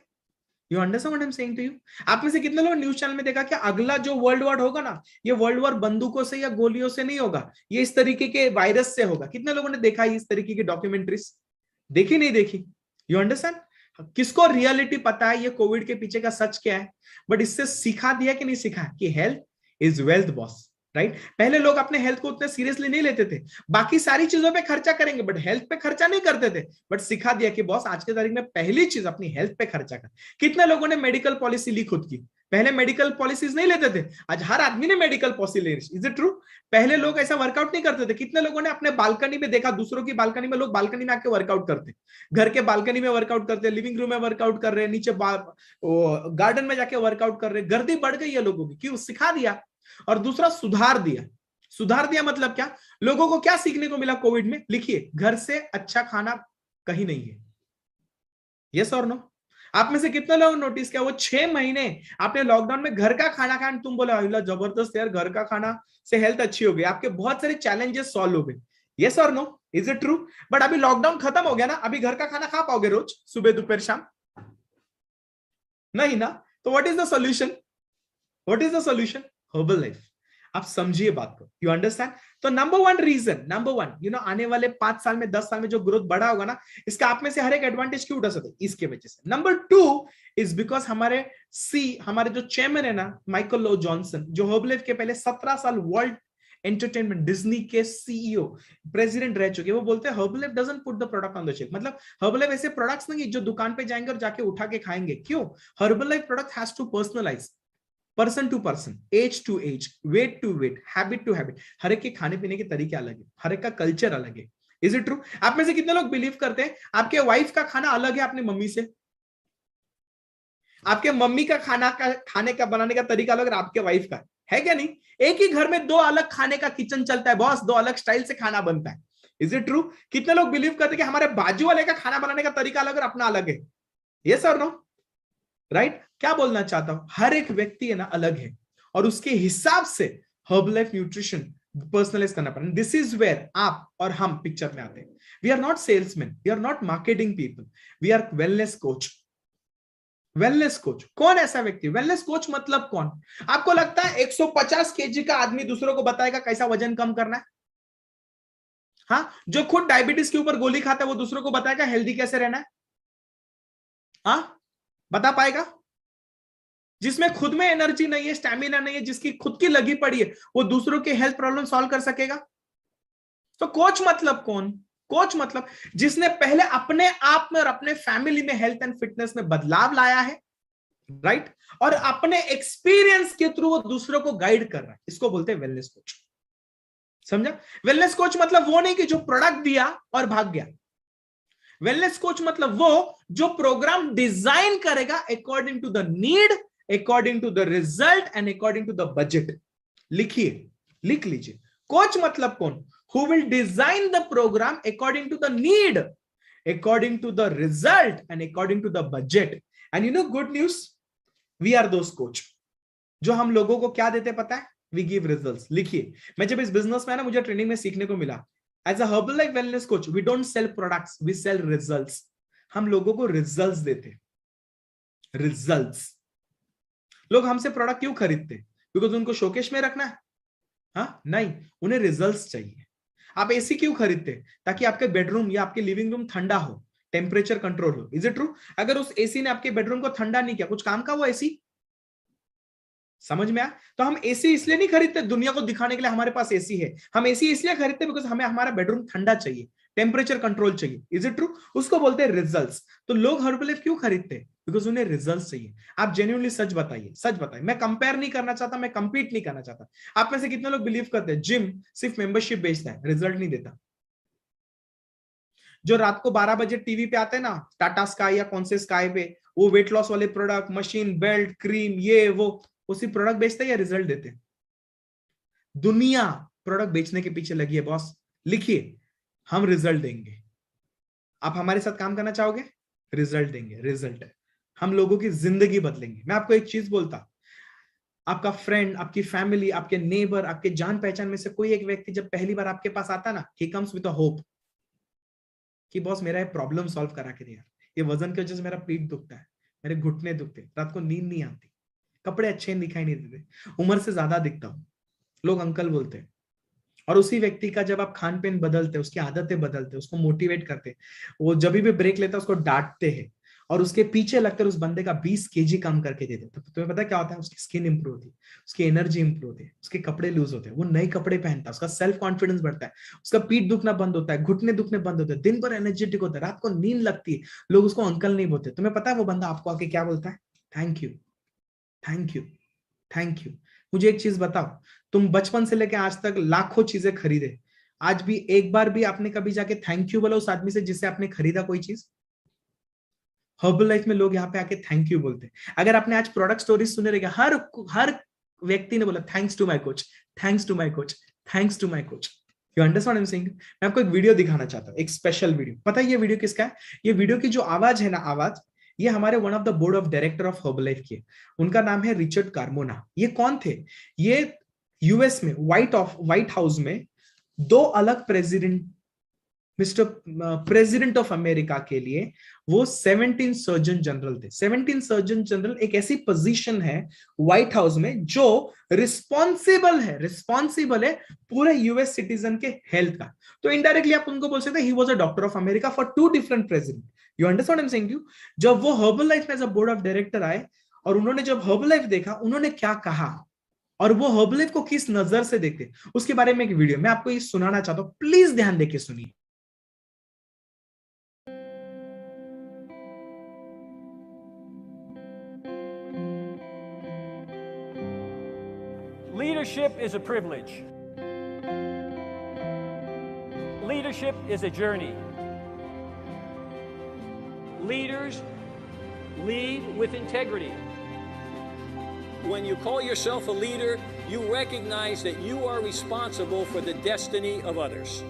You understand what I am saying to you? आप में से कितने लोग न्यूज चैनल में देखा कि अगला जो वर्ल्ड वॉर होगा ना, ये वर्ल्ड वॉर बंदूकों से या गोलियों से नहीं होगा, ये इस तरीके के वायरस से होगा? कितने लोगों ने देखा इस तरीके की डॉक्यूमेंट्रीज? देखी नहीं देखी? You understand? किसको रियलिटी पता है ये कोविड के पीछे का सच क्या है? बट इससे सिखा दिया कि नहीं सिखा कि health is wealth boss, right? पहले लोग अपने हेल्थ को उतने सीरियसली नहीं लेते थे, बाकी सारी चीजों पे खर्चा करेंगे बट हेल्थ पे खर्चा नहीं करते थे। बट सिखा दिया कि बॉस आज के तारीख में पहली चीज अपनी हेल्थ पे खर्चा कर। कितने लोगों ने मेडिकल पॉलिसी ली खुद की? पहले मेडिकल पॉलिसीज नहीं लेते थे, आज हर आदमी ने मेडिकल पॉलिसी ले। Is it true? पहले लोग ऐसा वर्कआउट नहीं करते थे। कितने लोगों ने अपने बालकनी में देखा, दूसरों की बालकनी में, लोग बालकनी में आके वर्कआउट करते, घर के बालकनी में वर्कआउट करते, लिविंग रूम में वर्कआउट कर रहे हैं, नीचे गार्डन में जाके वर्कआउट कर रहे हैं। गर्दी बढ़ गई है लोगों की, क्यों? सिखा दिया। और दूसरा सुधार दिया। सुधार दिया मतलब क्या? लोगों को क्या सीखने को मिला कोविड में? लिखिए, घर से अच्छा खाना कहीं नहीं है। यस और नो? आप में से कितने लोग नोटिस किया, वो 6 महीने आपने लॉकडाउन में घर का खाना खाया, तुम बोले अहिला जबरदस्त यार, घर का खाना से हेल्थ अच्छी हो गई, आपके बहुत सारे चैलेंजेस सॉल्व हो गए। यस और no? Is it true? But अभी लॉकडाउन खत्म हो गया ना, अभी घर का खाना खा पाओगे रोज, सुबह दोपहर शाम? नहीं ना? तो what is the solution? What is the solution? Herbal life. आप समझिए बात को। You understand? तो नंबर 1 रीजन, नंबर 1, आने वाले 5 साल में, 10 साल में जो ग्रोथ बढ़ा होगा ना, इसका आप में से हर एक एडवांटेज क्यों उठा सकते हैं? इसके वजह से। नंबर 2 इज बिकॉज हमारे जो चेयरमैन है ना, माइकल लो जॉनसन, जो हर्बलाइफ के पहले 17 साल वर्ल्ड एंटरटेनमेंट डिज्नी के सीईओ, प्रेसिडेंट रह चुके, वो बोलते हैं Herbalife doesn't put the product on the shelf. मतलब हर्बलाइफ ऐसे प्रोडक्ट्स नहीं जो दुकान पे जाएंगे और जाके उठा के खाएंगे। क्यों? Herbalife product has to personalize, person to person, age to age, weight to weight, habit to habit. हर एक के खाने पीने के तरीके अलग है, हर एक का कल्चर अलग है। Is it true? आप में से कितने लोग बिलीव करते हैं आपके वाइफ का खाना अलग है अपनी मम्मी से? आपके मम्मी का खाने का बनाने का तरीका अलग है आपके वाइफ का, है क्या नहीं? एक ही घर में 2 अलग खाने का किचन चलता है बॉस, 2 अलग स्टाइल से खाना बनता है। Is it true? कितने लोग बिलीव करते हैं कि हमारे बाजू वाले का खाना बनाने का तरीका अलग और अपना अलग है? यस और नो? राइट? क्या बोलना चाहता हूं, हर एक व्यक्ति है ना अलग है, और उसके हिसाब से हर्बलाइफ न्यूट्रिशन पर्सनलाइज करना पड़ेगा। दिस इज वेयर आप और हम पिक्चर में आते हैं। We are not salesman, we are not marketing people, we are wellness coach. Wellness coach कौन? ऐसा व्यक्ति। वेलनेस कोच मतलब कौन? आपको लगता है 150 केजी का आदमी दूसरों को बताएगा कैसा वजन कम करना है? हाँ? जो खुद डायबिटीज के ऊपर गोली खाता है वो दूसरों को बताएगा हेल्दी कैसे रहना है? हाँ? बता पाएगा? जिसमें खुद में एनर्जी नहीं है, स्टैमिना नहीं है, जिसकी खुद की लगी पड़ी है, वो दूसरों के हेल्थ प्रॉब्लम सॉल्व कर सकेगा? तो कोच मतलब कौन? कोच मतलब जिसने पहले अपने आप में और अपने फैमिली में हेल्थ एंड फिटनेस में बदलाव लाया है, राइट? और अपने एक्सपीरियंस के थ्रू वो दूसरों को गाइड कर रहा है। इसको बोलते हैं वेलनेस कोच। समझा? वेलनेस कोच मतलब वो नहीं कि जो प्रोडक्ट दिया और भाग गया। वेलनेस कोच मतलब वो जो प्रोग्राम डिजाइन करेगा according to the need, according to the result and according to the budget. लिखिए, लिख लीजिए, कोच मतलब कौन? who will design the program according to the need, according to the result, and according to the budget. And you know, good news, we are those coach जो हम लोगों को क्या देते पता है? We give results. लिखिए, मैं जब इस बिजनेस में ना, मुझे ट्रेनिंग में सीखने को मिला, as a herbal wellness coach we don't sell products, we sell results. हम लोगों को रिजल्ट्स देते, रिजल्ट्स. लोग हमसे प्रोडक्ट क्यों खरीदते? बिकॉज उनको शोकेश में रखना है? हाँ नहीं, उन्हें रिजल्ट्स चाहिए. आप एसी क्यों खरीदते? ताकि आपके बेडरूम या आपके लिविंग रूम ठंडा हो, टेम्परेचर कंट्रोल हो. Is it true? अगर उस एसी ने आपके बेडरूम को ठंडा नहीं किया, कुछ काम का वो एसी? समझ में आया? तो हम एसी इसलिए नहीं खरीदते दुनिया को दिखाने के लिए हमारे पास एसी है. हम एसी इसलिए खरीदते बिकॉज हमें हमारा बेडरूम ठंडा चाहिए, टेम्परेचर कंट्रोल चाहिए. Is it true? उसको बोलते हैं रिजल्ट्स. तो लोग हर्बलाइफ क्यों खरीदते? बिकॉज उन्हें रिजल्ट्स चाहिए. आप जेन्युइनली सच बताइए, सच बताइए. मैं कंपेयर नहीं करना चाहता, मैं कंपीट नहीं करना चाहता. आप में से कितने लोग बिलीव करते हैं जिम सिर्फ मेंबरशिप बेचता है, रिजल्ट नहीं देता? जो रात को 12 बजे टीवी पे आते हैं ना, टाटा स्काई या कौन से स्काई पे, वो वेट लॉस वाले प्रोडक्ट, मशीन, बेल्ट, क्रीम, ये वो, उसी प्रोडक्ट बेचते हैं या रिजल्ट देते हैं? दुनिया प्रोडक्ट बेचने के पीछे लगी है बॉस. लिखिए, हम रिजल्ट देंगे. आप हमारे साथ काम करना चाहोगे? रिजल्ट देंगे. रिजल्ट है, हम लोगों की जिंदगी बदलेंगे. मैं आपको एक चीज बोलता, आपका फ्रेंड, आपकी फैमिली, आपके नेबर, आपके जान पहचान में से कोई एक व्यक्ति जब पहली बार आपके पास आता ना, he comes with a hope कि बॉस मेरा ये प्रॉब्लम सॉल्व करा के दिया, ये वजन की वजह से मेरा पीठ दुखता है, मेरे घुटने दुखते, रात को नींद नहीं आती, कपड़े अच्छे दिखाई नहीं देते, उम्र से ज्यादा दिखता हूं, लोग अंकल बोलते हैं. और उसी व्यक्ति का जब आप खान पीन बदलते, उसकी आदतें बदलते, उसको मोटिवेट करते, वो जब भी ब्रेक लेता है उसको डांटते हैं और उसके पीछे लगकर उस बंदे का 20 केजी कम करके दे देते, तो तुम्हें पता क्या होता है? उसकी स्किन इंप्रूव होती है, उसकी एनर्जी इंप्रूव होती है, उसके कपड़े लूज होते हैं, वो नए कपड़े पहनता है, उसका सेल्फ कॉन्फिडेंस बढ़ता है, उसका पीठ दुखना बंद होता है, घुटने दुखने बंद होते हैं, दिन भर एनर्जेटिक होता है, रात को नींद लगती है. लोग उसको अंकल नहीं बोलते. तुम्हें पता है वो बंदा आपको आके क्या बोलता है? Thank you, thank you, thank you. मुझे एक चीज बताओ, तुम बचपन से लेकर आज तक लाखों चीजें खरीदे, आज भी एक बार भी आपने कभी जाके थैंक यू बोला उस आदमी से जिससे आपने खरीदा कोई चीज? हर्बल लाइफ में लोग यहाँ पे आके थैंक यू बोलते हैं. अगर आपने आज प्रोडक्ट स्टोरीज सुने रहेगा, हर व्यक्ति ने बोला thanks to my coach, thanks to my coach, thanks to my coach. You understand I am saying? मैं आपको एक वीडियो दिखाना चाहता हूँ, एक स्पेशल वीडियो. पता है ये वीडियो किसका है? ये वीडियो की जो आवाज है ना, आवाज, ये हमारे one of the board of director of herbal life की. उनका नाम है रिचर्ड कार्मोना. ये कौन थे? ये यूएस में व्हाइट हाउस में दो अलग president, mister president of America के लिए वो 17 सर्जन जनरल थे. 17 सर्जन जनरल एक ऐसी पोजीशन है व्हाइट हाउस में जो रिस्पॉन्सिबल है पूरे यूएस सिटीजन के हेल्थ का. तो इनडायरेक्टली आप उनको बोल सकते हैं he was a doctor of America for 2 different president. You understand I am saying you? जब वो हर्बल लाइफ में as a board of director आए और उन्होंने जब हर्बल लाइफ देखा, उन्होंने क्या कहा और वो हर्बल लाइफ को किस नजर से देखते, उसके बारे में एक वीडियो मैं आपको ये सुनाना चाहता हूं. प्लीज ध्यान देके सुनिए. Leadership is a privilege. Leadership is a journey. Leaders lead with integrity. When you call yourself a leader, you recognize that you are responsible for the destiny of others.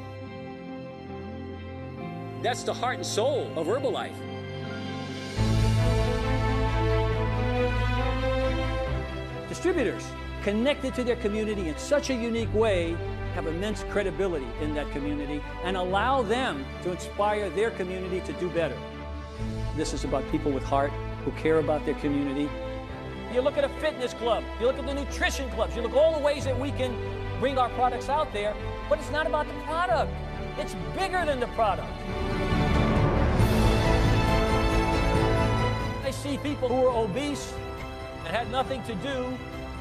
That's the heart and soul of Herbalife. Distributors connected to their community in such a unique way have immense credibility in that community and allow them to inspire their community to do better. This is about people with heart who care about their community. You look at a fitness club, you look at the nutrition clubs, you look at all the ways that we can bring our products out there, but it's not about the product. It's bigger than the product. I see people who are obese and had nothing to do,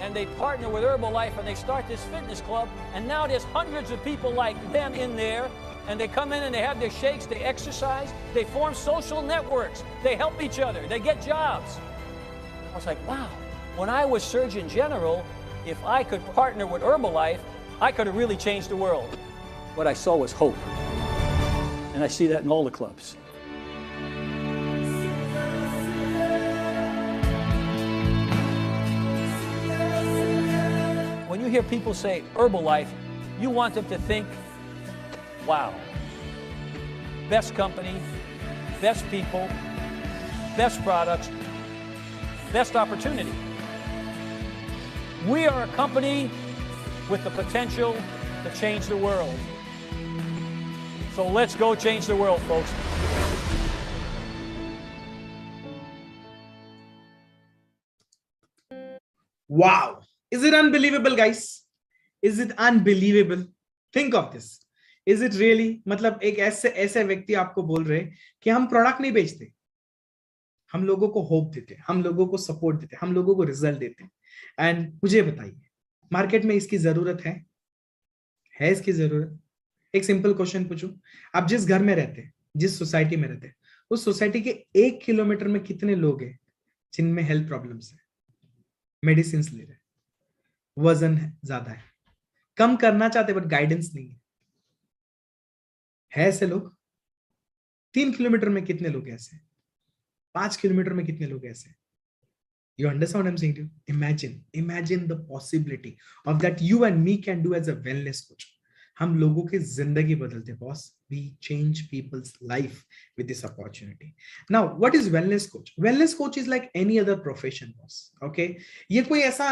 and they partner with Herbalife and they start this fitness club, and now there's hundreds of people like them in there, and they come in and they have their shakes, they exercise, they form social networks, they help each other, they get jobs. I was like, wow, when I was Surgeon General, if I could partner with Herbalife, I could have really changed the world. What I saw was hope, and I see that in all the clubs. When you hear people say Herbalife, you want them to think Wow. Best company, best people, best products, best opportunity. We are a company with the potential to change the world. So let's go change the world, folks. Wow. Is it unbelievable, guys? Is it unbelievable? Think of this. Is it really? मतलब एक ऐसे व्यक्ति आपको बोल रहे कि हम product नहीं बेचते, हम लोगों को होप देते, हम लोगों को सपोर्ट देते, हम लोगों को रिजल्ट देते। एंड मुझे बताइए, मार्केट में इसकी जरूरत है इसकी जरूरत? एक सिंपल क्वेश्चन पूछूं, आप जिस घर में रहते हैं, जिस सोसाइटी में रहते हैं, उस सोसाइटी के 1 किलोमीटर में कितने लोग हैं जिनमें हेल्थ प्रॉब्लम्स है, मेडिसिन ले रहे, वजन ज्यादा है, कम करना चाहते बट गाइडेंस नहीं है ऐसे लोग? 3 किलोमीटर में कितने लोग ऐसे? 5 किलोमीटर में कितने लोग ऐसे? You understand what I'm saying to you? Imagine the possibility of that you and me can do as a wellness coach. हम लोगों की जिंदगी बदलते boss. We change people's life with this opportunity. Now, what is wellness coach? Wellness coach is like any other profession, boss. Okay? ये कोई ऐसा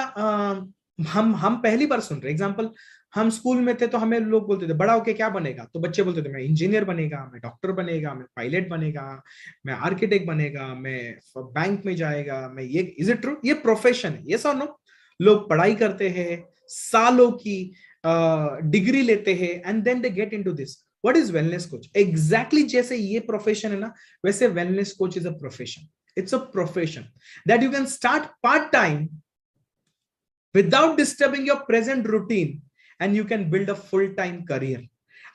हम पहली बार सुन रहे. एग्जाम्पल, हम स्कूल में थे तो हमें लोग बोलते थे बड़ा होके क्या बनेगा, तो बच्चे बोलते थे मैं इंजीनियर बनेगा, मैं डॉक्टर बनेगा, मैं पायलट बनेगा, मैं आर्किटेक्ट बनेगा, मैं बैंक में जाएगा, मैं ये. Is it true? ये प्रोफेशन है, यस और नो? लोग पढ़ाई करते हैं, सालों की डिग्री लेते हैं, and then they get into this. What is wellness coach? Exactly जैसे ये प्रोफेशन है ना, वैसे wellness coach is a profession. It's a profession that you can start part time without disturbing your present routine and you can build a full time career.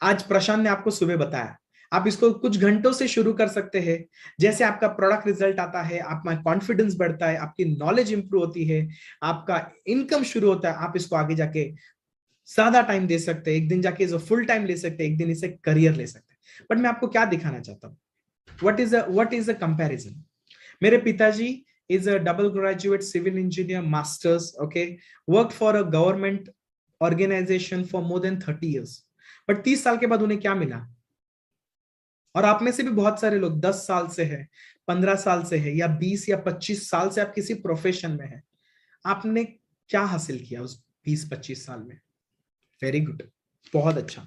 आज प्रशांत ने आपको सुबह बताया, आप इसको कुछ घंटों से शुरू कर सकते हैं. जैसे आपका प्रोडक्ट रिजल्ट आता है, आपका कॉन्फिडेंस बढ़ता है, आपकी नॉलेज इंप्रूव होती है, आपका इनकम शुरू होता है, आप इसको आगे जाके ज्यादा टाइम दे सकते हैं, एक दिन जाके इसे फुल टाइम ले सकते हैं, एक दिन इसे करियर ले सकते हैं. बट मैं आपको क्या दिखाना चाहता हूँ, what is a comparison. मेरे पिताजी is a double graduate civil engineer masters, okay, worked for a government organization for more than 30 years. but 30 साल के बाद उन्हें क्या मिला? और आप में से भी बहुत सारे लोग 10 साल से है, 15 साल से है, या 20 या 25 साल से आप किसी प्रोफेशन में है. आपने क्या हासिल किया उस 20-25 साल में? वेरी गुड, बहुत अच्छा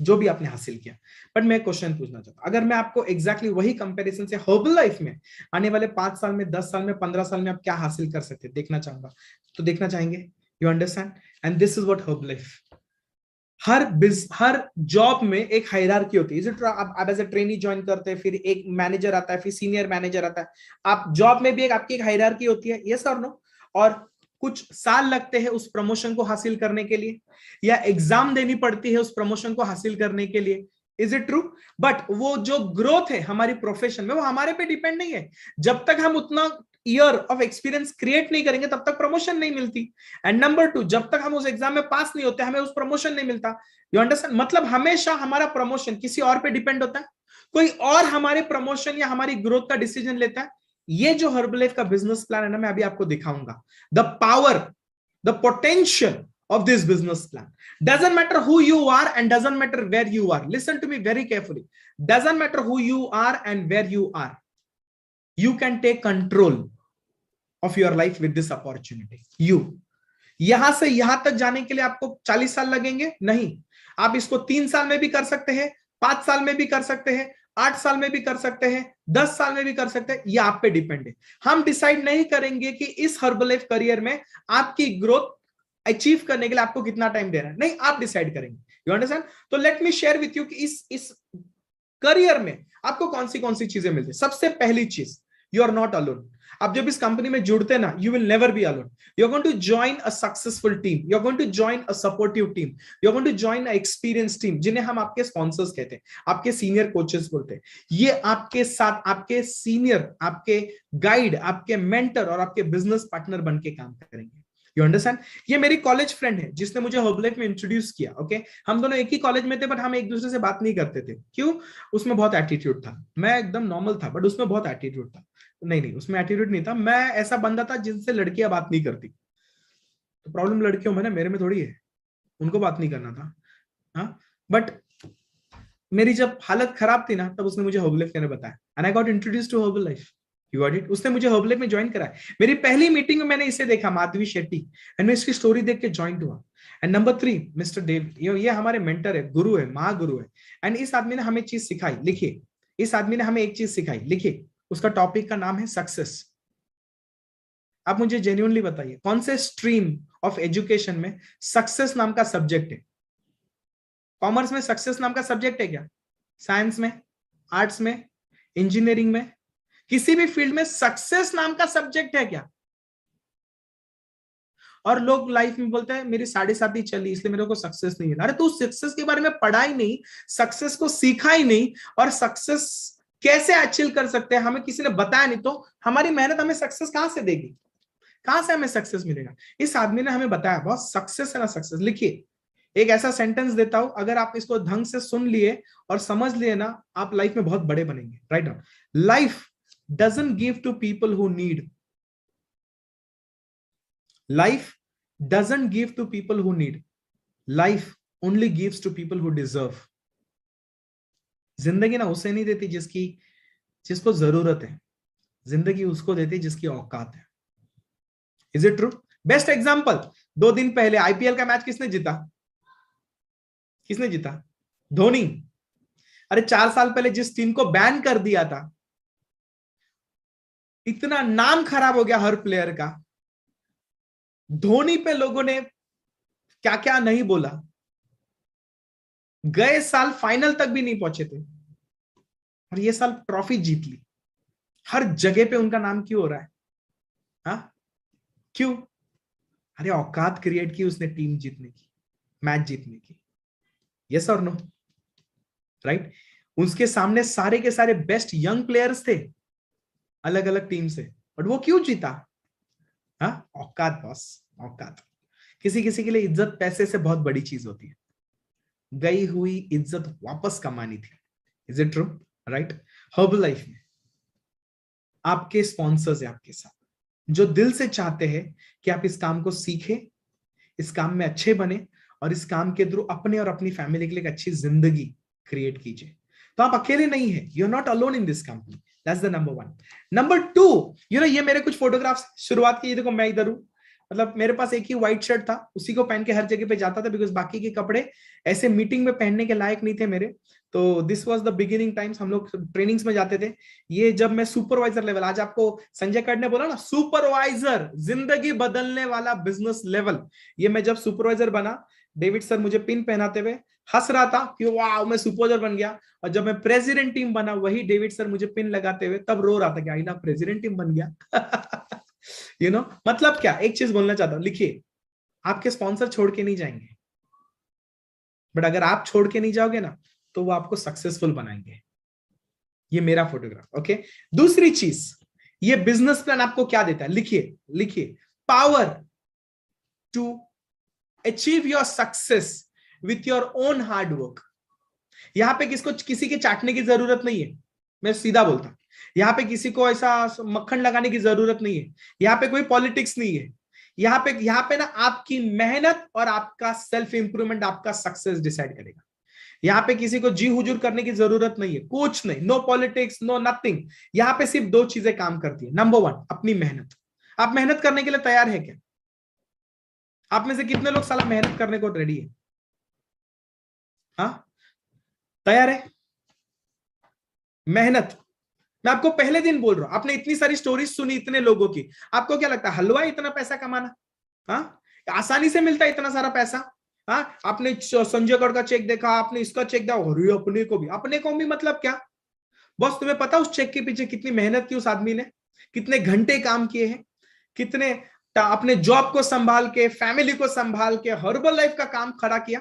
जो भी आपने हासिल किया. बट मैं क्वेश्चन पूछना चाहता हूं, अगर मैं आपको एग्जैक्टली वही कंपैरिजन से हर्बल लाइफ में आने वाले 5 साल में, 10 साल में, 15 साल में आप क्या हासिल कर सकते हैं देखना चाहूंगा, तो देखना चाहेंगे? You understand? And this is what herbal life. Her job में एक हायरार्की होती है. आप एज ए ट्रेनी ज्वाइन करते हैं, फिर एक मैनेजर आता है, फिर सीनियर मैनेजर आता है. आप जॉब में भी आपकी एक हायरार्की होती है, यस और नो? और कुछ साल लगते हैं उस प्रमोशन को हासिल करने के लिए, या एग्जाम देनी पड़ती है उस प्रमोशन को हासिल करने के लिए. Is it true? बट वो जो ग्रोथ है हमारी प्रोफेशन में, वो हमारे पे डिपेंड नहीं है. जब तक हम उतना ईयर ऑफ एक्सपीरियंस क्रिएट नहीं करेंगे तब तक प्रमोशन नहीं मिलती. एंड नंबर 2, जब तक हम उस एग्जाम में पास नहीं होते, हमें उस प्रमोशन नहीं मिलता. You understand? मतलब हमेशा हमारा प्रमोशन किसी और पे डिपेंड होता है, कोई और हमारे प्रमोशन या हमारी ग्रोथ का डिसीजन लेता है. ये जो हर्बलाइफ का बिजनेस प्लान है ना, मैं अभी आपको दिखाऊंगा. The power, the potential of this business plan. Doesn't matter who you are and doesn't matter where you are. Listen to me very carefully. Doesn't matter who you are and where you are. You can take control of your life with this opportunity. यहां से यहां तक जाने के लिए आपको 40 साल लगेंगे? नहीं. आप इसको 3 साल में भी कर सकते हैं, 5 साल में भी कर सकते हैं, 8 साल में भी कर सकते हैं, 10 साल में भी कर सकते हैं. ये आप पे डिपेंड है. हम डिसाइड नहीं करेंगे कि इस हर्बलाइफ करियर में आपकी ग्रोथ अचीव करने के लिए आपको कितना टाइम देना है. नहीं, आप डिसाइड करेंगे. You understand? तो let me share with you कि इस करियर में आपको कौन सी चीजें मिलती है. सबसे पहली चीज, यू आर नॉट अलोन. आप जब इस कंपनी में जुड़ते ना, you will never be alone. You are going to join a successful team, you are going to join a supportive team, you are going to join a experience team, जिन्हें हम आपके sponsors कहते हैं, आपके senior coaches बोलते हैं. ये आपके साथ आपके सीनियर, आपके गाइड, आपके मेंटर और आपके बिजनेस पार्टनर बन के काम करेंगे. You understand? ये मेरी कॉलेज फ्रेंड है जिसने मुझे हर्बलाइफ में इंट्रोड्यूस किया. ओके, हम दोनों एक ही कॉलेज में थे, बट हम एक दूसरे से बात नहीं करते थे. क्यों? उसमें बहुत एटीट्यूड था. मैं एकदम नॉर्मल था, बट उसमें बहुत एटीट्यूड था. नहीं, उसमें एटीट्यूड नहीं था. मैं ऐसा बंदा था जिनसे लड़कियां बात नहीं करती. तो प्रॉब्लम लड़कियों में ना, मेरे में थोड़ी है. उनको बात नहीं करना था. हाँ, बट मेरी जब हालत खराब थी ना, तब उसने मुझे हर्बलाइफ के बारे में बताया, and I got introduced to Herbalife. You got it? उसने मुझे हर्बलाइफ में ज्वाइन कराया। मेरी पहली मीटिंग में मैंने इसे देखा, माधवी शेट्टी, एंड मैं इसकी स्टोरी देख के ज्वाइन हुआ। एंड नंबर 3, मिस्टर डेव, ये हमारे मेंटर है, गुरु है, महागुरु है। एंड इस आदमी ने हमें चीज सिखाई, लिखिए, इस आदमी ने हमें एक चीज सिखाई, लिखिए, उसका टॉपिक का नाम है सक्सेस। आप मुझे जेन्युइनली बताइए, कौन से स्ट्रीम ऑफ एजुकेशन में सक्सेस नाम का सब्जेक्ट है? कॉमर्स में सक्सेस नाम का सब्जेक्ट है क्या? साइंस में, आर्ट्स में, इंजीनियरिंग में, किसी भी फील्ड में सक्सेस नाम का सब्जेक्ट है क्या? और लोग लाइफ में बोलते हैं मेरी 7.5 चली इसलिए मेरे को सक्सेस नहीं है। अरे तू सक्सेस के बारे में पढ़ा ही नहीं, सक्सेस को सीखा ही नहीं, और सक्सेस कैसे अचीव कर सकते हैं हमें किसी ने बताया नहीं, तो हमारी मेहनत हमें सक्सेस कहां से देगी? कहां से हमें सक्सेस मिलेगा? इस आदमी ने हमें बताया, बहुत सक्सेस है ना सक्सेस। लिखिए, एक ऐसा सेंटेंस देता हूं, अगर आप इसको ढंग से सुन लिए और समझ लिए ना, आप लाइफ में बहुत बड़े बनेंगे। Right now, life doesn't give to people who need, life doesn't give to people who need, life only gives to people who deserve। जिंदगी ना उसे नहीं देती जिसको जरूरत है, जिंदगी उसको देती जिसकी औकात है। Is it true? Best example, 2 दिन पहले आईपीएल का मैच किसने जीता? किसने जीता? धोनी। अरे 4 साल पहले जिस टीम को बैन कर दिया था, इतना नाम खराब हो गया हर प्लेयर का, धोनी पे लोगों ने क्या क्या नहीं बोला। गए साल फाइनल तक भी नहीं पहुंचे थे, और ये साल ट्रॉफी जीत ली। हर जगह पे उनका नाम क्यों हो रहा है? हाँ, क्यों? अरे औकात क्रिएट की उसने टीम जीतने की, मैच जीतने की। यस और नो? राइट? उसके सामने सारे के सारे बेस्ट यंग प्लेयर्स थे अलग अलग टीम से, बट वो क्यों जीता? हाँ, औकात बॉस, औकात। किसी किसी के लिए इज्जत पैसे से बहुत बड़ी चीज होती है, गई हुई इज्जत वापस कमानी थी। Is it true? Right? Herbalife में आपके स्पॉन्सर्स है आपके साथ, जो दिल से चाहते हैं कि आप इस काम को सीखें, इस काम में अच्छे बने, और इस काम के थ्रू अपने और अपनी फैमिली के लिए एक अच्छी जिंदगी क्रिएट कीजिए। तो आप अकेले नहीं है, you are not alone in this company. That's the number 1। Number 2, ये मेरे कुछ फोटोग्राफ्स शुरुआत की, देखो मैं इधर हूं, मतलब मेरे पास एक ही व्हाइट शर्ट था, उसी को पहन के हर जगह पे जाता था, बिकॉज बाकी के कपड़े ऐसे मीटिंग में पहनने के लायक नहीं थे मेरे। तो this was the beginning times, हम लोग ट्रेनिंग्स में जाते थे। ये जब मैं सुपरवाइजर लेवल, आज आपको संजय कट ने बोला ना सुपरवाइजर, जिंदगी बदलने वाला बिजनेस लेवल, ये मैं जब सुपरवाइजर बना, डेविड सर मुझे पिन पहनाते हुए हंस रहा था कि वाह मैं सुपरवाइजर बन गया, और जब मैं प्रेसिडेंट टीम बना, वही डेविड सर मुझे पिन लगाते हुए तब रो रहा था कि आईना प्रेसिडेंट टीम बन गया। मतलब क्या, एक चीज बोलना चाहता हूं, लिखिए, आपके स्पॉन्सर छोड़ के नहीं जाएंगे, बट अगर आप छोड़ के नहीं जाओगे ना, तो वो आपको सक्सेसफुल बनाएंगे। ये मेरा फोटोग्राफ। ओके, दूसरी चीज, ये बिजनेस प्लान आपको क्या देता है? लिखिए, लिखिए, power to achieve your success with your own hard work. यहां पे किसी के चाटने की जरूरत नहीं है, मैं सीधा बोलता। यहाँ पे किसी को ऐसा मक्खन लगाने की जरूरत नहीं है, यहाँ पे कोई पॉलिटिक्स नहीं है। यहाँ पे ना आपकी मेहनत और आपका सेल्फ इंप्रूवमेंट आपका सक्सेस डिसाइड करेगा। यहाँ पे किसी को जी हुजूर करने की जरूरत नहीं है, कुछ नहीं, नो पॉलिटिक्स, नो नथिंग। यहाँ पे सिर्फ 2 चीजें काम करती है। नंबर 1, अपनी मेहनत। आप मेहनत करने के लिए तैयार है क्या? आप में से कितने लोग साला मेहनत करने को रेडी है? हाँ, तैयार है? मेहनत, मैं आपको पहले दिन बोल रहा हूं, आपने इतनी सारी स्टोरीज सुनी इतने लोगों की, आपको क्या लगता है हलवा इतना पैसा कमाना? हाँ, आसानी से मिलता है इतना सारा पैसा? हाँ, आपने संजय गढ़ का चेक देखा, आपने इसका चेक देखा, अरे अपने को भी मतलब क्या? बॉस, तुम्हें पता उस चेक के पीछे कितनी मेहनत की उस आदमी ने, कितने घंटे काम किए हैं, कितने अपने जॉब को संभाल के, फैमिली को संभाल के, हर्बल लाइफ का काम खड़ा किया?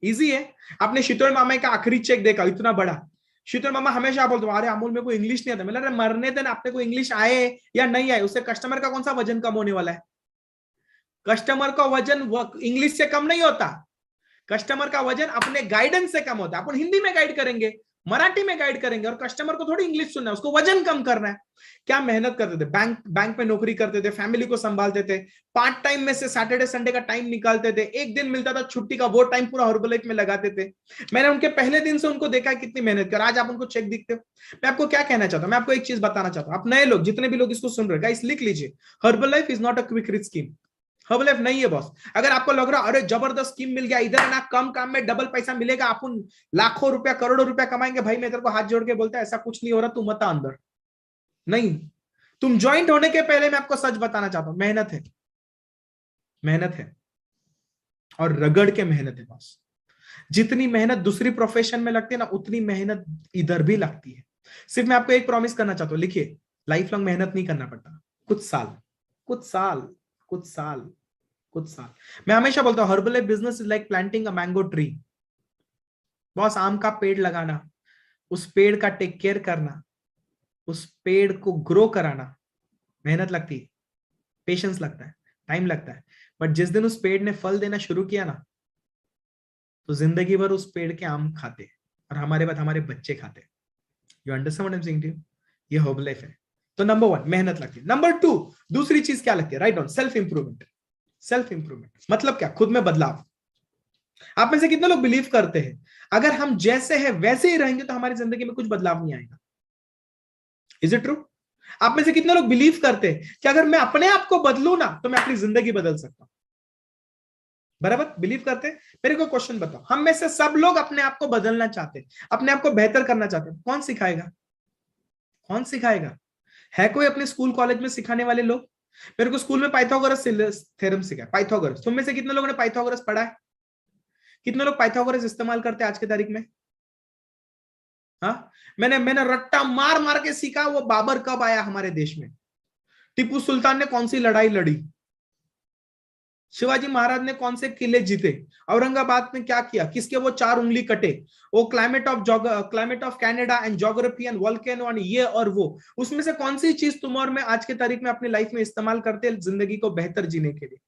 इजी है? आपने शीतल मामा का आखिरी चेक देखा, इतना बड़ा। शीतल मामा हमेशा बोलते अरे अमूल में कोई इंग्लिश नहीं आता। मतलब मरने देना, आपने को इंग्लिश आए या नहीं आए, उससे कस्टमर का कौन सा वजन कम होने वाला है? कस्टमर का वजन इंग्लिश से कम नहीं होता, कस्टमर का वजन अपने गाइडेंस से कम होता है। अपन हिंदी में गाइड करेंगे, मराठी में गाइड करेंगे, और कस्टमर को थोड़ी इंग्लिश सुनना है, उसको वजन कम करना है। क्या मेहनत करते थे, बैंक में नौकरी करते थे, फैमिली को संभालते थे, पार्ट टाइम में से सैटरडे संडे का टाइम निकालते थे, एक दिन मिलता था छुट्टी का, वो टाइम पूरा हर्बलाइफ में लगाते थे। मैंने उनके पहले दिन से उनको देखा है कितनी मेहनत कर, आज आप उनको चेक दिखते हो। मैं आपको क्या कहना चाहता हूं, मैं आपको एक चीज बताना चाहता हूं, आप नए लोग जितने भी लोग इसको सुन रहे हैं, गाइस लिख लीजिए, Herbalife is not a quick rich scheme. Herbalife नहीं है बॉस। अगर आपको लग रहा अरे जबरदस्त स्कीम मिल गया, इधर है ना, कम काम में डबल पैसा मिलेगा, अपन लाखों रुपया करोड़ों रुपया कमाएंगे, भाई मैं तेरे को हाथ जोड़ के बोलता ऐसा कुछ नहीं हो रहा, तू मत आ अंदर। नहीं, तुम ज्वाइंट होने के पहले मैं आपको सच बताना चाहता हूं, मेहनत है, मेहनत है, और रगड़ के मेहनत है बॉस। जितनी मेहनत दूसरी प्रोफेशन में लगती है ना, उतनी मेहनत इधर भी लगती है। सिर्फ मैं आपको एक प्रॉमिस करना चाहता हूं, लिखिए, लाइफ लॉन्ग मेहनत नहीं करना पड़ता, कुछ साल, कुछ साल, कुछ साल, कुछ साल। मैं हमेशा बोलता हूं herbal business is like planting a mango tree. Boss, आम का पेड़ लगाना, उस पेड़ का टेक केयर करना, उस पेड़ को ग्रो कराना, मेहनत लगती है, पेशेंस लगता है, टाइम लगता है। बट जिस दिन उस पेड़ ने फल देना शुरू किया ना, तो जिंदगी भर उस पेड़ के आम खाते, और हमारे बाद हमारे बच्चे खाते। You understand what I am saying to you? ये हर्बल लाइफ है। तो नंबर 1 मेहनत लगती है। नंबर 2 दूसरी चीज क्या लगती है, right on, self improvement. Self improvement मतलब क्या, खुद में बदलाव। आप में से कितने लोग बिलीव करते हैं अगर हम जैसे हैं वैसे ही रहेंगे तो हमारी जिंदगी में कुछ बदलाव नहीं आएगा? Is it true? आप में से कितने लोग बिलीव करते हैं कि अगर मैं अपने आप को बदलूं ना तो मैं अपनी जिंदगी बदल सकता हूं? बराबर बिलीव करते हैं? मेरे को क्वेश्चन बताओ, हम में से सब लोग अपने आप को बदलना चाहते हैं, अपने आप को बेहतर करना चाहते हैं, कौन सिखाएगा? कौन सिखाएगा? है कोई अपने स्कूल कॉलेज में सिखाने वाले लोग? मेरे को स्कूल में पाइथागोरस थ्योरम सिखाया, पाइथागोरस। तुम में से कितने लोगों ने पाइथागोरस पढ़ा है? कितने लोग पाइथागोरस इस्तेमाल करते हैं आज की तारीख में? हाँ, मैंने रट्टा मार मार के सीखा, वो बाबर कब आया हमारे देश में, टीपू सुल्तान ने कौन सी लड़ाई लड़ी, शिवाजी महाराज ने कौन से किले जीते, औरंगाबाद ने क्या किया, किसके वो 4 उंगली कटे, वो climate of Canada and geography and volcano and ये और वो, उसमें से कौन सी चीज तुम और मैं आज के तारीख में अपनी लाइफ में इस्तेमाल करते हैं जिंदगी को बेहतर जीने के लिए?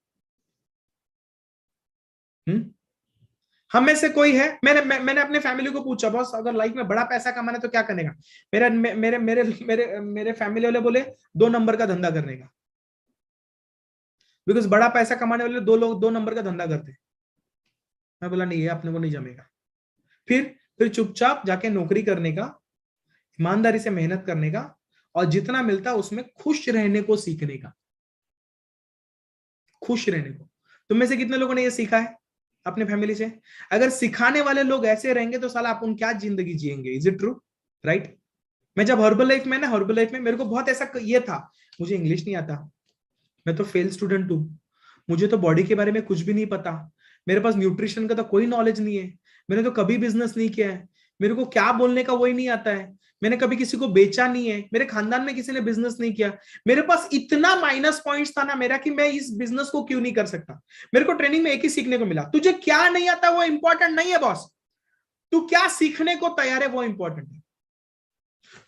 हम में से कोई है? मैंने अपने फैमिली को पूछा, बॉस अगर लाइफ में बड़ा पैसा कमाना है तो क्या करने का? मेरे मेरे मेरे मेरे मेरे फैमिली वाले बोले 2 नंबर का धंधा करने का, बिकॉज बड़ा पैसा कमाने वाले 2 लोग 2 नंबर का धंधा करते हैं। मैं बोला नहीं, ये अपने को नहीं जमेगा। फिर चुपचाप जाके नौकरी करने का, ईमानदारी से मेहनत करने का, और जितना मिलता उसमें खुश रहने को सीखने का, खुश रहने को। तुम में से कितने लोगों ने ये सीखा है अपने फैमिली से? अगर सिखाने वाले लोग ऐसे रहेंगे तो साला अपन क्या जिंदगी जिएंगे? Is it true? राइट? मैं जब हर्बल लाइफ में मेरे को बहुत ऐसा ये था, मुझे इंग्लिश नहीं आता, मैं तो फेल स्टूडेंट हूं, मुझे तो बॉडी के बारे में कुछ भी नहीं पता, मेरे पास न्यूट्रिशन का तो कोई नॉलेज नहीं है, मैंने तो कभी बिजनेस नहीं किया है, मेरे को क्या बोलने का वही नहीं आता है, मैंने कभी किसी को बेचा नहीं है, मेरे खानदान में किसी ने बिजनेस नहीं किया, मेरे पास इतना माइनस पॉइंट्स था ना मेरा कि मैं इस बिजनेस को क्यों नहीं कर सकता। मेरे को ट्रेनिंग में एक ही सीखने को मिला, तुझे क्या नहीं आता वो इंपॉर्टेंट नहीं है बॉस, तू क्या सीखने को तैयार है वो इंपॉर्टेंट है।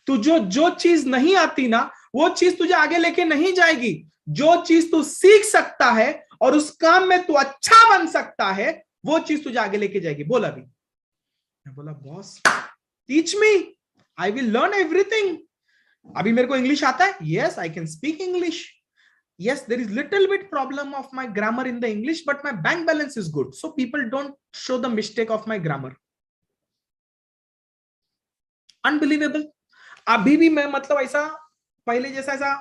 तू जो चीज नहीं आती ना, वो चीज तुझे आगे लेके नहीं जाएगी। जो चीज तू सीख सकता है और उस काम में तू अच्छा बन सकता है, वो चीज तुझे आगे लेके जाएगी। बोल अभी। मैं बोला boss teach me, I will learn everything. अभी मेरे को इंग्लिश आता है, yes I can speak English, yes there is little bit problem of my grammar in the English but my bank balance is good, so people don't show the mistake of my grammar. Unbelievable. अभी भी मैं मतलब ऐसा पहले जैसा ऐसा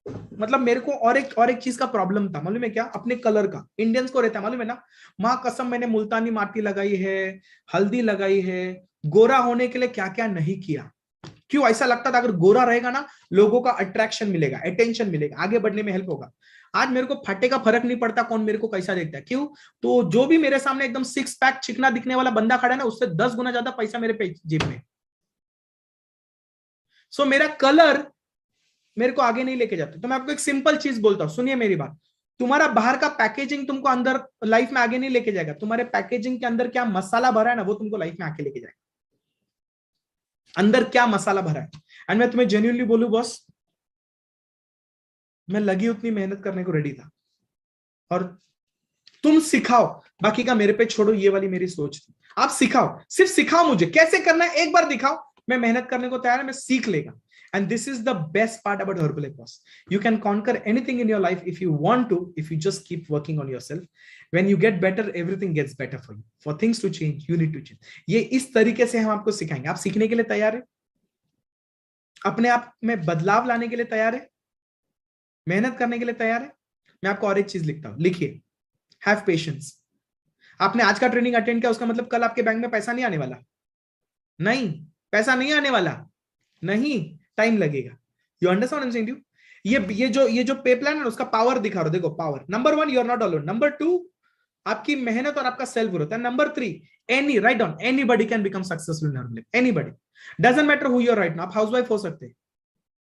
मतलब मेरे को और एक चीज का प्रॉब्लम था, मालूम है क्या? अपने कलर का। इंडियंस को रहता है मालूम है ना, माँ कसम मैंने मुल्तानी माटी लगाई है, हल्दी लगाई है, गोरा होने के लिए क्या क्या नहीं किया। क्यों? ऐसा लगता था अगर गोरा रहेगा ना लोगों का अट्रैक्शन मिलेगा, अटेंशन मिलेगा, आगे बढ़ने में हेल्प होगा। आज मेरे को फटे का फर्क नहीं पड़ता कौन मेरे को कैसा देखता है। क्यों? तो जो भी मेरे सामने एकदम 6 पैक चिकना दिखने वाला बंदा खड़ा है ना, उससे 10 गुना ज्यादा पैसा मेरे जेब में। सो मेरा कलर मेरे को आगे नहीं लेके जाते। तो मैं आपको एक सिंपल चीज बोलता हूं, सुनिए मेरी बात। तुम्हारा बाहर का पैकेजिंग तुमको अंदर लाइफ में आगे नहीं लेके जाएगा, तुम्हारे पैकेजिंग के अंदर क्या मसाला भरा है ना वो तुमको लाइफ में आके लेके जाएगा। अंदर क्या मसाला भरा है। एंड मैं तुम्हें जेन्युइनली बोलूं बॉस, मैं लगी उतनी मेहनत करने को रेडी था, और तुम सिखाओ बाकी का मेरे पे छोड़ो, ये वाली मेरी सोच थी। आप सिखाओ, सिर्फ सिखाओ मुझे कैसे करना है, एक बार दिखाओ, मैं मेहनत करने को तैयार है, मैं सीख लेगा. And this is the best part about Herbalife boss. You can conquer anything in your life if you want to, if you just keep working on yourself. When you get better, everything gets better for you. For things to change, you need to change. ये इस तरीके से हम आपको सिखाएंगे. आप सीखने के लिए तैयार है? अपने आप में बदलाव लाने के लिए तैयार है? मेहनत करने के लिए तैयार है? मैं आपको और एक चीज लिखता हूं, लिखिए, हैव पेशेंस. आपने आज का ट्रेनिंग अटेंड किया, उसका मतलब कल आपके बैंक में पैसा नहीं आने वाला. नहीं, पैसा नहीं आने वाला, नहीं, टाइम लगेगा. You understand I am saying to you? ये जो पे प्लान है उसका पावर दिखा रहा हूं. देखो power, number 1, you are not alone. Number 2, आपकी मेहनत और आपका सेल्फ ग्रोथ है. Number 3, any, write down, anybody can become successful in Herbalife. Anybody, doesn't matter who you are right now. आप हाउसवाइफ हो सकते हैं,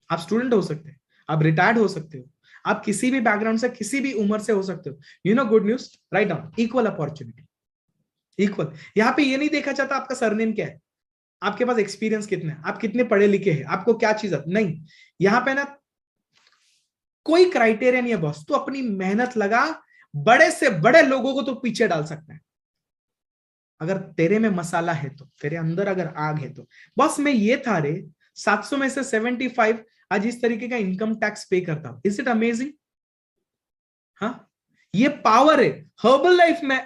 आप स्टूडेंट हो सकते हैं, आप रिटायर्ड हो सकते हो, आप किसी भी बैकग्राउंड से, किसी भी उम्र से हो सकते हो. You know good news, write down, equal opportunity, equal. यहां पे ये नहीं देखा जाता आपका सरनेम क्या है, आपके पास एक्सपीरियंस कितना है, आप कितने पढ़े लिखे हैं, आपको क्या चीज है, नहीं. यहां पे ना कोई क्राइटेरिया नहीं है बॉस. तो अपनी मेहनत लगा, बड़े से बड़े लोगों को तो पीछे डाल सकता है अगर तेरे में मसाला है तो, तेरे अंदर अगर आग है तो. बॉस मैं ये था रे, 700 में से 75 आज इस तरीके का इनकम टैक्स पे करता हूं. Is it amazing? हाँ, ये पावर है. हर्बल लाइफ में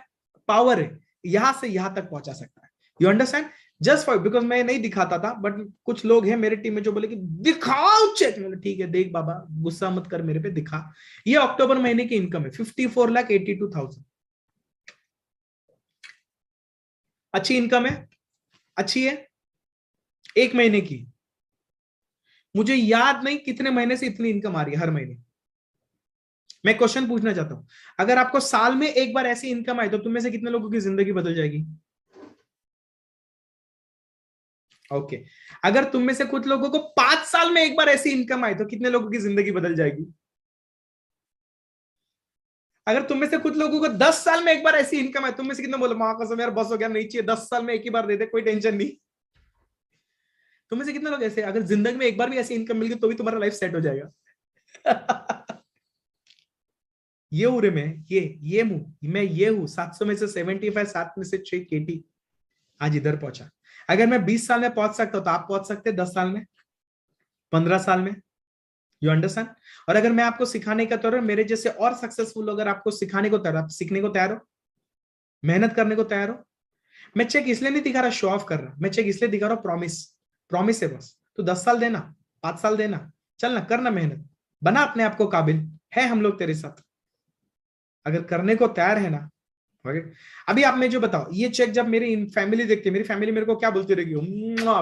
पावर है, यहां से यहां तक पहुंचा सकता है. You understand? Just for because मैं नहीं दिखाता था, बट कुछ लोग हैं मेरे टीम में जो बोले कि दिखाओ चेक. मैंने ठीक है, देख बाबा, गुस्सा मत कर मेरे पे, दिखा. ये अक्टूबर महीने की इनकम है 54,82,000. अच्छी इनकम है, अच्छी है, एक महीने की. मुझे याद नहीं कितने महीने से इतनी इनकम आ रही है हर महीने. मैं क्वेश्चन पूछना चाहता हूं, अगर आपको साल में एक बार ऐसी इनकम आए तो तुम में से कितने लोगों की जिंदगी बदल जाएगी? ओके. अगर तुम में से कुछ लोगों को 5 साल में एक बार ऐसी इनकम आए तो कितने लोगों की जिंदगी बदल जाएगी? अगर तुम में से कुछ लोगों को 10 साल में एक बार ऐसी इनकम आए, तुम में से कितने बोले मां कसम यार बस हो गया, नहीं चाहिए, 10 साल में एक ही बार दे दे, कोई टेंशन नहीं. तुम में से कितने लोग ऐसे, अगर जिंदगी में एक बार भी ऐसी इनकम मिल गई तो भी तुम्हारा लाइफ सेट हो जाएगा? ये हूं रे मैं, ये मैं ये हूं. 700 में से 75, 7 में से 6 केटी आज इधर पहुंचा. अगर मैं 20 साल में पहुंच सकता हूं तो आप पहुंच सकते हैं 10 साल में, 15 साल में. You understand? और अगर मैं आपको सिखाने का तौर, मेरे जैसे और सक्सेसफुल, अगर आपको सिखाने को तैयार, आप सीखने को तैयार हो, मेहनत करने को तैयार हो. मैं चेक इसलिए नहीं दिखा रहा शो ऑफ कर रहा, मैं चेक इसलिए दिखा रहा हूं, प्रॉमिस. प्रॉमिस है बस. तो 10 साल देना, 5 साल देना, चलना, करना मेहनत, बना अपने आप को काबिल है. हम लोग तेरे साथ अगर करने को तैयार है ना. अभी आप मैं जो बताओ, ये चेक जब मेरी फैमिली देखती है, मेरी फैमिली मेरे को क्या बोलती रहेगी?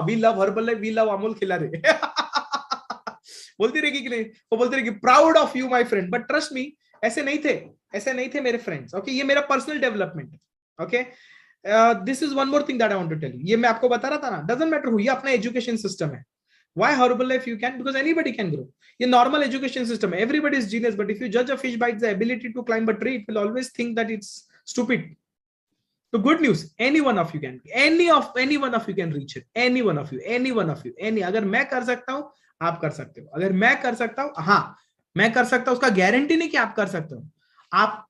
We love Herbalife, we love Amul Khilare. बोलती रहेगी कि नहीं? वो बोलती रहेगी proud of you my friend. But trust me, ऐसे नहीं थे, ऐसे नहीं थे मेरे फ्रेंड्स. ओके, ये मेरा पर्सनल डेवलपमेंट है. Okay, this is one more thing that I want to tell you. ये मैं आपको बता रहा था ना, डजंट मैटर हु, ये अपना एजुकेशन सिस्टम है. Why Herbalife you can? Because anybody can grow. ये normal education system है. Everybody is genius, but if you judge a fish by its ability to climb a tree, it will always think that it's stupid. So good news, any one of you can, any one of you can reach it. Any one of you. अगर मैं कर सकता हूँ, आप कर सकते हो. अगर मैं कर सकता हूँ, हाँ मैं कर सकता हूँ, उसका गारंटी नहीं कि आप कर सकते हो. आप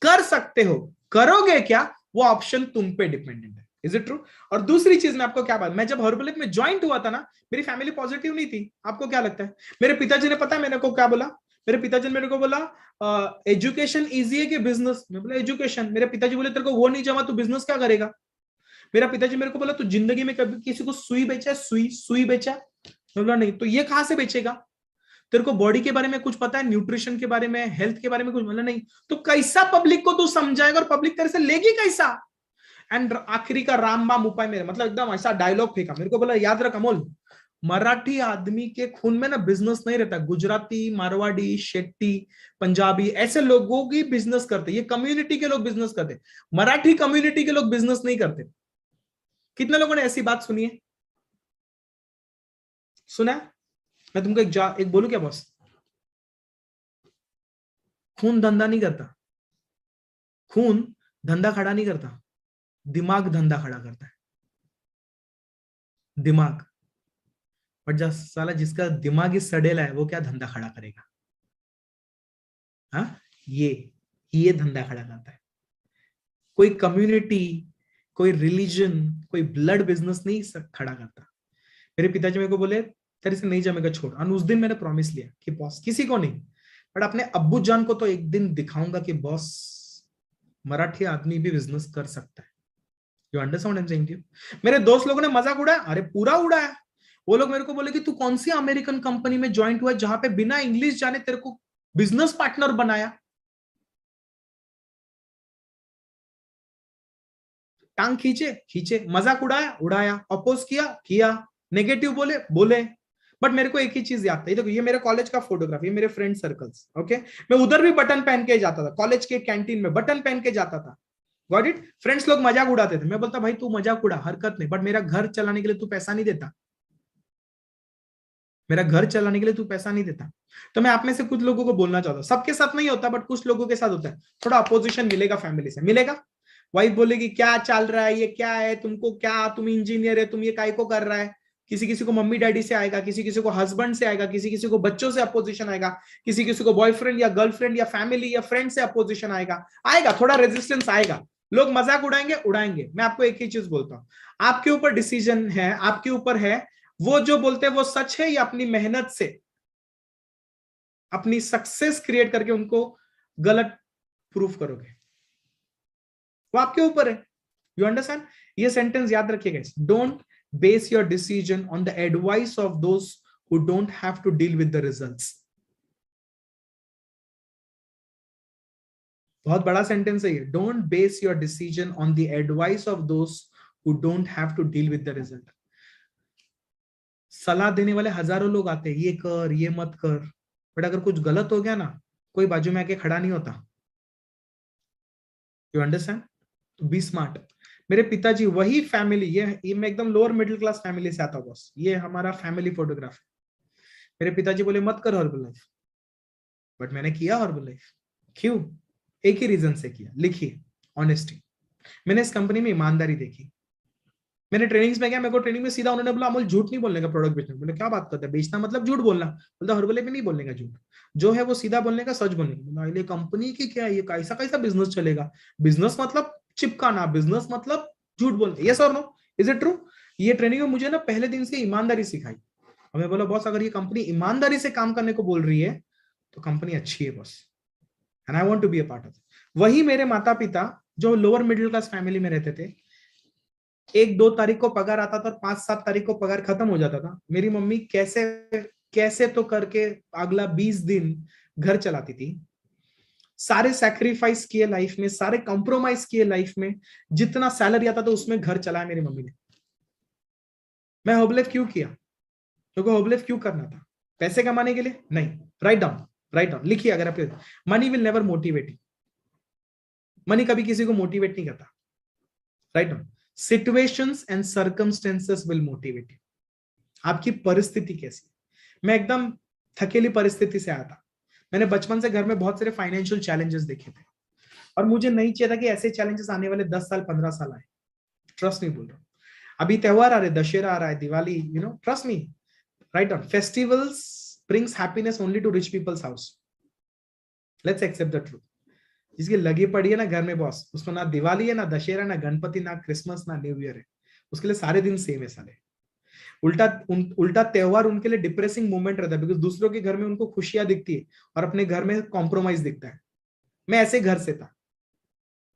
कर सकते हो, करोगे क्या, वो ऑप्शन तुम पे डिपेंडेंट है. Is it true? और दूसरी चीज मैं आपको क्या बात, मैं जब हर्बल लाइफ में ज्वाइन हुआ था ना, मेरी फैमिली पॉजिटिव नहीं थी. आपको क्या लगता है? मेरे पिताजी ने, पता है मैंने को क्या बोला? मेरे पिताजी ने मेरे को बोला एजुकेशन इजी है कि बिजनेस? मैं बोला एजुकेशन. मेरे पिताजी बोले तेरे को वो नहीं जमा, तू बिजनेस क्या करेगा? मेरा पिताजी मेरे को बोला तू जिंदगी में कभी किसी को सुई बेचा? सुई बेचा? मैं बोला नहीं. तो ये कहां से बेचेगा? तेरे को बॉडी के बारे में कुछ पता है, न्यूट्रिशन के बारे में, हेल्थ के बारे में कुछ? बोला नहीं. तो कैसा पब्लिक को तू समझाएगा और पब्लिक तेरे से लेगी कैसा? एंड आखिरी का रामबाम उपाय मेरे, मतलब एकदम ऐसा डायलॉग फेंका. मेरे को बोला याद रख अमोल, मराठी आदमी के खून में ना बिजनेस नहीं रहता. गुजराती, मारवाड़ी, शेट्टी, पंजाबी, ऐसे लोगों की बिजनेस करते. ये कम्युनिटी के लोग बिजनेस करते, मराठी कम्युनिटी के लोग बिजनेस नहीं करते. कितने लोगों ने ऐसी बात सुनी है? सुना है? मैं तुमको एक बोलूं क्या बॉस? खून धंधा नहीं करता, खून धंधा खड़ा नहीं करता, दिमाग धंधा खड़ा करता है. दिमाग. बट जब साला जिसका दिमाग ही सड़ेला है, वो क्या धंधा खड़ा करेगा? हाँ, ये धंधा खड़ा करता है. कोई कम्युनिटी, कोई रिलीजन, कोई ब्लड बिजनेस नहीं खड़ा करता। मेरे पिताजी मेरे को बोले तेरे से नहीं जमेगा, छोड़। और उस दिन मैंने प्रॉमिस लिया कि बॉस किसी को नहीं, बट अपने अब्बू जान को तो एक दिन दिखाऊंगा कि बॉस मराठी आदमी भी बिजनेस कर सकता है। You understand what I am saying to you? मेरे दोस्त लोगों ने मजाक उड़ाया, अरे पूरा उड़ाया। वो लोग मेरे को बोले कि तू कौन सी अमेरिकन कंपनी में ज्वाइन हुआ जहां पे बिना इंग्लिश जाने तेरे को बिजनेस पार्टनर बनाया। टांग खींचे खींचे, मजाक उड़ाया उड़ाया, अपोज किया किया, नेगेटिव बोले बोले। बट मेरे को एक ही चीज याद था, ये देखो ये मेरे कॉलेज का फोटोग्राफ, ये मेरे फ्रेंड सर्कल्स, ओके। मैं उधर भी बटन पहन के जाता था, कॉलेज के कैंटीन में बटन पहन के जाता था। Got it? फ्रेंड्स लोग मजाक उड़ाते थे, मैं बोलता भाई तू मजाक उड़ा, हरकत नहीं, बट मेरा घर चलाने के लिए तू पैसा नहीं देता, मेरा घर चलाने के लिए तू पैसा नहीं देता। तो मैं आप में से कुछ लोगों को बोलना चाहता हूँ, सबके साथ नहीं होता बट कुछ लोगों के साथ होता है, थोड़ा अपोजिशन मिलेगा फैमिली से, मिलेगा। वाइफ बोलेगी क्या चल रहा है, ये क्या है, तुमको क्या, तुम इंजीनियर है, तुम ये काय को कर रहा है। किसी किसी को मम्मी डैडी से आएगा, किसी किसी को हस्बैंड से आएगा, किसी किसी को बच्चों से अपोजिशन आएगा, किसी किसी को बॉयफ्रेंड या गर्लफ्रेंड या फैमिली या फ्रेंड से अपोजिशन आएगा, आएगा थोड़ा रेजिस्टेंस आएगा। लोग मजाक उड़ाएंगे उड़ाएंगे। मैं आपको एक ही चीज बोलता हूं, आपके ऊपर डिसीजन है, आपके ऊपर है। वो जो बोलते हैं वो सच है या अपनी मेहनत से अपनी सक्सेस क्रिएट करके उनको गलत प्रूफ करोगे, वो आपके ऊपर है। You understand? ये सेंटेंस याद रखिएगा, don't base your decision on the advice of those who don't have to deal with the results. बहुत बड़ा सेंटेंस है ये, don't base your decision on the advice of those who don't have to deal with the result. सलाह देने वाले हजारों लोग आते हैं, ये कर ये मत कर, बट अगर कुछ गलत हो गया ना, कोई बाजू में आके खड़ा नहीं होता। You understand? तो बी स्मार्ट। मेरे पिताजी वही फैमिली, ये मैं एकदम लोअर मिडिल क्लास फैमिली से आता हूं बॉस, ये हमारा फैमिली फोटोग्राफ है। मेरे पिताजी बोले मत कर हॉर्बल लाइफ, बट मैंने किया हॉर्बल लाइफ। क्यों? एक ही रीजन से किया, लिखिए, ऑनेस्टी। मैंने इस कंपनी में ईमानदारी देखी। मैंने ट्रेनिंग्स में गया, मेरे को ट्रेनिंग में सीधा उन्होंने बोला अमोल झूठ नहीं बोलने का प्रोडक्ट बेचने। बोले क्या बात करते हैं, बेचना मतलब झूठ बोलना। बोलता हर्बल में नहीं बोलने का झूठ, जो है वो सीधा बोलने का, सच बोलने का। कंपनी की क्या है ये, कैसा कैसा बिजनेस चलेगा, बिजनेस मतलब चिपकाना, बिजनेस मतलब झूठ बोलना, यस और नो, इज इट ट्रू? ये ट्रेनिंग में मुझे ना पहले दिन से ईमानदारी सिखाई। और मैं बोला बॉस अगर ये कंपनी ईमानदारी से काम करने को बोल रही है तो कंपनी अच्छी है boss, and I want to be a part of. वही मेरे माता पिता जो लोअर मिडिल क्लास फैमिली में रहते थे, 1-2 तारीख को पगार आता था और 5-7 तारीख को पगार खत्म हो जाता था। मेरी मम्मी कैसे कैसे तो करके अगला 20 दिन घर चलाती थी। सारे सैक्रिफाइस किए लाइफ में, सारे कॉम्प्रोमाइज किए लाइफ में, जितना सैलरी आता था उसमें घर चलाया मेरी मम्मी ने। मैं हर्बलाइफ क्यों किया? क्योंकि हर्बलाइफ क्यों करना था? पैसे कमाने के लिए नहीं। राइट डाउन लिखिए, अगर आप money will never motivate you. Money कभी किसी को मोटिवेट नहीं करता। Write down, situations and circumstances will motivate you. आपकी परिस्थिति कैसी? मैं एकदम थकेली परिस्थिति से आया था। मैंने बचपन से घर में बहुत सारे फाइनेंशियल चैलेंजेस देखे थे और मुझे नहीं चाहिए था कि ऐसे चैलेंजेस आने वाले 10 साल 15 साल आए। ट्रस्ट नहीं बोल रहा हूं। अभी त्योहार आ रहे, दशहरा आ रहा है, Diwali, you know, trust me, right down, festivals brings happiness only to rich peoples house. Let's accept the truth. जिसकी लगी पड़ी है ना घर में बॉस, उसको ना दिवाली है, ना दशहरा, ना गणपति, ना क्रिसमस, ना न्यू ईयर है, उसके लिए सारे दिन सेम है साले। उल्टा त्योहार उनके लिए डिप्रेसिंग मोमेंट रहता है, बिकॉज दूसरों के घर में उनको खुशियां दिखती है और अपने घर में कॉम्प्रोमाइज दिखता है। मैं ऐसे घर से था,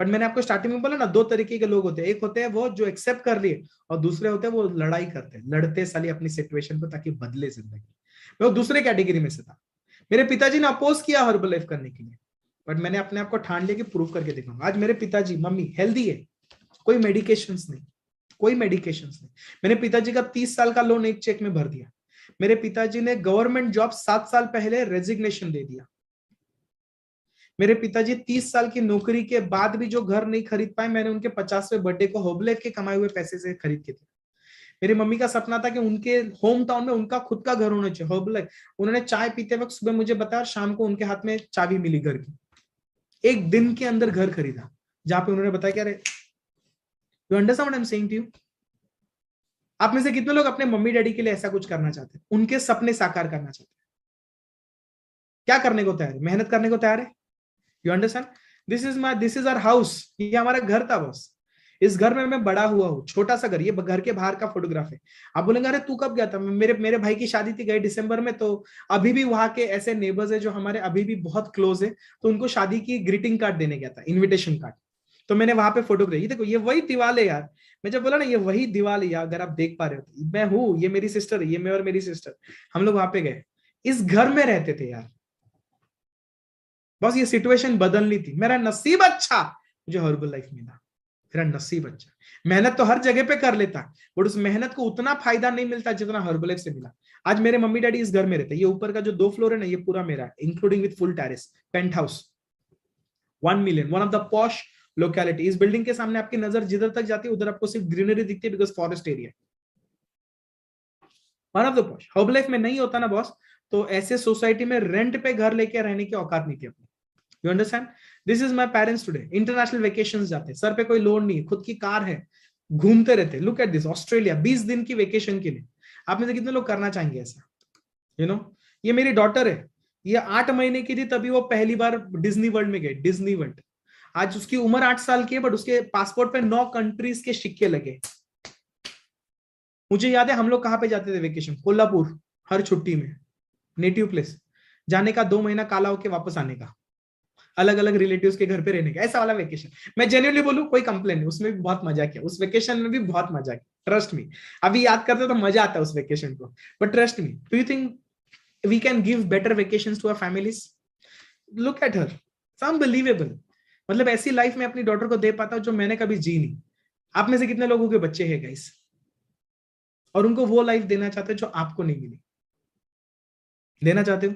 बट मैंने आपको स्टार्टिंग में बोला ना, 2 तरीके के लोग होते हैं। एक होते हैं वो जो एक्सेप्ट कर लिए, और दूसरे होते हैं वो लड़ाई करते हैं, लड़ते साली अपनी सिचुएशन को ताकि बदले जिंदगी। मैं वो दूसरे कैटेगरी में से था। मेरे पिताजी ने अपोज किया हर्बल लाइफ करने के लिए, बट मैंने अपने आप को ठान लिया कि प्रूव करके दिखाऊंगा। आज मेरे पिताजी मम्मी हेल्दी है, कोई मेडिकेशंस नहीं, कोई मेडिकेशंस नहीं। मेरे पिताजी का 30 साल का लोन एक चेक में भर दिया। मेरे पिताजी ने गवर्नमेंट जॉब 7 साल पहले रेजिग्नेशन दे दिया। मेरे पिताजी 30 साल की नौकरी के बाद भी जो घर नहीं खरीद पाए, मैंने उनके 50वें बर्थडे को हर्बल लाइफ के कमाए हुए पैसे से खरीद के दिया। मेरी मम्मी का सपना था कि उनके होम टाउन में उनका खुद का घर होना चाहिए, हर्बल लाइफ। उन्होंने चाय पीते वक्त सुबह मुझे बताया, शाम को उनके हाथ में चाबी मिली घर की। एक दिन के अंदर घर खरीदा, जहां पे उन्होंने बताया कि अरे, you understand what I am saying to you? आप में से कितने लोग अपने मम्मी डैडी के लिए ऐसा कुछ करना चाहते हैं, उनके सपने साकार करना चाहते हैं? क्या करने को तैयार है? मेहनत करने को तैयार है? You understand? This is our house, ये हमारा घर था बस। इस घर में मैं बड़ा हुआ हूँ, छोटा सा घर, ये घर के बाहर का फोटोग्राफ है। आप बोलेंगे अरे तू कब गया था? मेरे मेरे भाई की शादी थी, गए दिसंबर में। तो अभी भी वहां के ऐसे नेबर्स है जो हमारे अभी भी बहुत क्लोज है, तो उनको शादी की ग्रीटिंग कार्ड देने गया था, इन्विटेशन कार्ड। तो मैंने वहां पे फोटो खींची। देखो ये वही दीवार है यार, मैं जब बोला ना ये वही दीवार है यार, अगर आप देख पा रहे हो तो मैं हूँ, ये मेरी सिस्टर है, ये मैं और मेरी सिस्टर, हम लोग वहां पे गए, इस घर में रहते थे यार। बस ये सिचुएशन बदलनी थी, मेरा नसीब अच्छा मुझे हर्बल लाइफ मिला, मेरा नसीब अच्छा। मेहनत तो हर जगह पे कर लेता, बट उस मेहनत को उतना फायदा नहीं मिलता जितना हर्बल लाइफ से मिला। आज मेरे मम्मी डैडी इस घर में रहते हैं, ये ऊपर का जो 2 फ्लोर है ना, ये पूरा मेरा है, including with full terrace, paint house, 1 million, one of the posh locality. इस बिल्डिंग के सामने आपकी नजर जिधर तक जाती है उधर आपको सिर्फ ग्रीनरी दिखती है, because forest area. One of the posh. Herbal life में नहीं होता ना बॉस, तो ऐसे सोसाइटी में रेंट पे घर लेके रहने की औकात नहीं थी अपनी। You understand? This is my parents today. International vacations जाते, सर पे कोई लोन नहीं, खुद की कार है, घूमते रहते। लुक एट दिस, ऑस्ट्रेलिया 20 दिन की वेकेशन के लिए। आप में से कितने लोग करना चाहेंगे ऐसा? यू नो, ये मेरी डॉटर है, ये 8 महीने की थी तभी वो पहली बार डिज्नी वर्ल्ड में गई, डिज्नी वर्ल्ड। आज उसकी उम्र 8 साल की है, बट उसके पासपोर्ट पे 9 कंट्रीज के सिक्के लगे। मुझे याद है हम लोग कहां पे जाते थे वेकेशन, कोल्हापुर, हर छुट्टी में, नेटिव प्लेस जाने का, 2 महीना काला होके वापस आने का, अलग अलग रिलेटिव्स के घर पे रहने का, ऐसा वाला वेकेशन। मैं जेन्युइनली बोलूं, कोई कंप्लेन नहीं, उसमें भी बहुत मजा किया, उस वेकेशन में भी बहुत मजा किया, ट्रस्ट मी। अभी याद करते तो मजा आता है उस वेकेशन को, but trust me, do you think we can give better vacations to our families? Look at her, it's unbelievable. मतलब ऐसी लाइफ में अपनी डॉटर को दे पाता हूं जो मैंने कभी जी नहीं। आप में से कितने लोगों के बच्चे हैं गाइस, और उनको वो लाइफ देना चाहते हो जो आपको नहीं मिली? देना चाहते हो?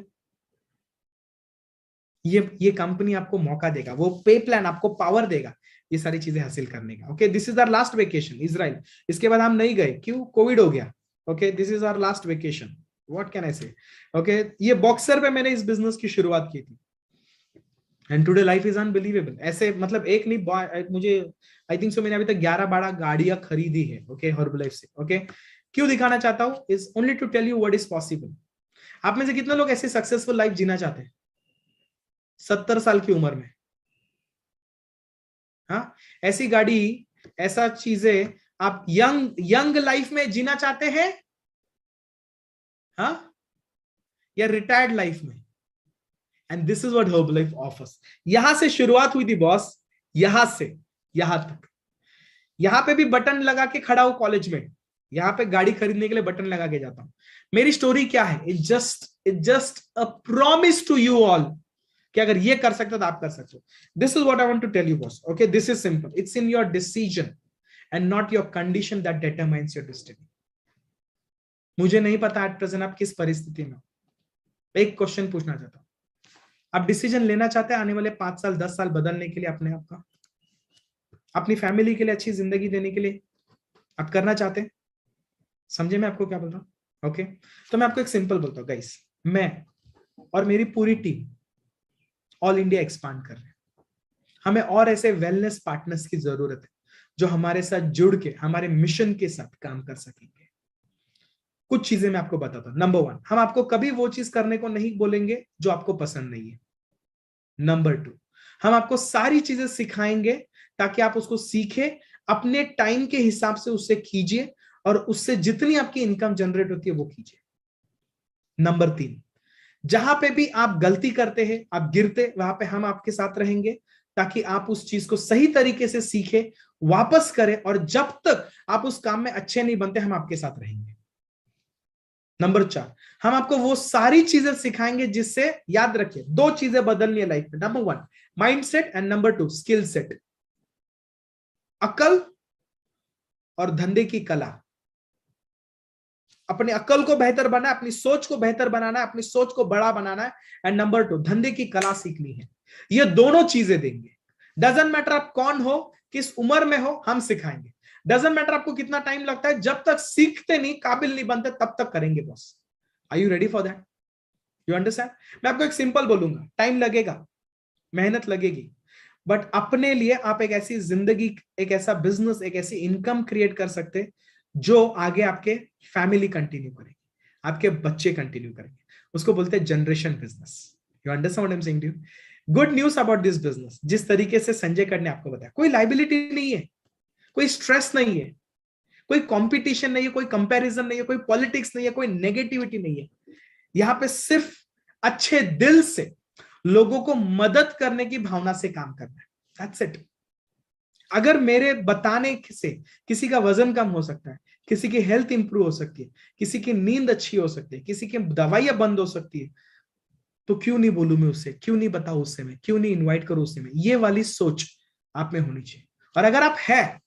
ये कंपनी आपको मौका देगा, वो पे प्लान आपको पावर देगा ये सारी चीजें हासिल करने का। Okay, this is our last vacation Israel. इसके बाद हम नहीं गए, क्यों? कोविड हो गया। Okay, this is our last vacation, what can I say. Okay, ये बॉक्सर पे मैंने इस बिजनेस की शुरुआत की थी, and today life is unbelievable. ऐसे मतलब एक नहीं, मुझे आई थिंक सो मैंने अभी तक 11-12 गाड़ियां खरीदी है। ओके, हर्बल लाइफ से। ओके, क्यों दिखाना चाहता हूं? Is only to tell you what is possible. आप में से कितने लोग ऐसी सक्सेसफुल लाइफ जीना चाहते हैं 70 साल की उम्र में? हाँ, ऐसी गाड़ी, ऐसा चीजें आप यंग लाइफ में जीना चाहते हैं, हाँ, या रिटायर्ड लाइफ में? And this is what herbal life offers. यहां से शुरुआत हुई थी बॉस, यहां से यहां तक। यहां पे भी बटन लगा के खड़ा हूं कॉलेज में, यहां पे गाड़ी खरीदने के लिए बटन लगा के जाता हूं। मेरी स्टोरी क्या है? It just a promise to you all कि अगर ये कर सकते हो तो आप कर सकते हो। This is what I want to tell you boss. Okay, this is simple, it's in your decision and not your condition that determines your destiny. मुझे नहीं पता एट प्रेजेंट आप किस परिस्थिति में हो। एक क्वेश्चन पूछना चाहता हूं, आप डिसीजन लेना चाहते हैं आने वाले 5 साल 10 साल बदलने के लिए, अपने आप का, अपनी फैमिली के लिए अच्छी जिंदगी देने के लिए आप करना चाहते हैं? समझे मैं आपको क्या बोल रहा हूं? ओके, तो मैं आपको एक सिंपल बोलता हूं गाइस, मैं और मेरी पूरी टीम ऑल इंडिया एक्सपांड कर रहे हैं। हमें और ऐसे वेलनेस पार्टनर्स की जरूरत है जो हमारे साथ जुड़ के हमारे मिशन के साथ काम कर सकेंगे। कुछ चीजें मैं आपको बताता हूं। नंबर 1, हम आपको कभी वो चीज करने को नहीं बोलेंगे जो आपको पसंद नहीं है। नंबर 2, हम आपको सारी चीजें सिखाएंगे ताकि आप उसको सीखे, अपने टाइम के हिसाब से उससे कीजिए और उससे जितनी आपकी इनकम जनरेट होती है वो कीजिए। नंबर 3, जहां पे भी आप गलती करते हैं, आप गिरते, वहां पे हम आपके साथ रहेंगे ताकि आप उस चीज को सही तरीके से सीखे, वापस करें, और जब तक आप उस काम में अच्छे नहीं बनते हम आपके साथ रहेंगे। नंबर 4, हम आपको वो सारी चीजें सिखाएंगे जिससे, याद रखिए, 2 चीजें बदलनी है लाइफ में। Number 1 mindset and number 2 skill set. अकल और धंधे की कला। अपने अकल को बेहतर बनाना है, अपनी सोच को बेहतर बनाना है, अपनी सोच को बड़ा बनाना है, एंड नंबर 2 धंधे की कला सीखनी है। ये दोनों चीजें देंगे। डजंट मैटर आप कौन हो, किस उम्र में हो, हम सिखाएंगे। डजंट मैटर आपको कितना टाइम लगता है, जब तक सीखते नहीं, काबिल नहीं बनते, तब तक करेंगे boss. Are you ready for that? You understand? मैं आपको एक सिंपल बोलूंगा, टाइम लगेगा, मेहनत लगेगी, बट अपने लिए आप एक ऐसी जिंदगी, एक ऐसा बिजनेस, एक ऐसी इनकम क्रिएट कर सकते जो आगे आपके फैमिली कंटिन्यू करेगी, आपके बच्चे कंटिन्यू करेंगे। उसको बोलते हैं generation business. You understand what I am saying to you? Good news about this business, जिस तरीके से संजय कर ने आपको बताया, कोई लायबिलिटी नहीं है, कोई स्ट्रेस नहीं है, कोई कंपटीशन नहीं है, कोई कंपैरिजन नहीं है, कोई पॉलिटिक्स नहीं है, कोई नेगेटिविटी नहीं है। यहां पे सिर्फ अच्छे दिल से लोगों को मदद करने की भावना से काम करना है। That's it. अगर मेरे बताने से किसी का वजन कम हो सकता है, किसी की हेल्थ इंप्रूव हो सकती है, किसी की नींद अच्छी हो सकती है, किसी की दवाइयां बंद हो सकती है, तो क्यों नहीं बोलूं मैं उससे, क्यों नहीं बताऊं उससे, मैं क्यों नहीं इनवाइट करूं उससे मैं। ये वाली सोच आप में होनी चाहिए। और अगर आप है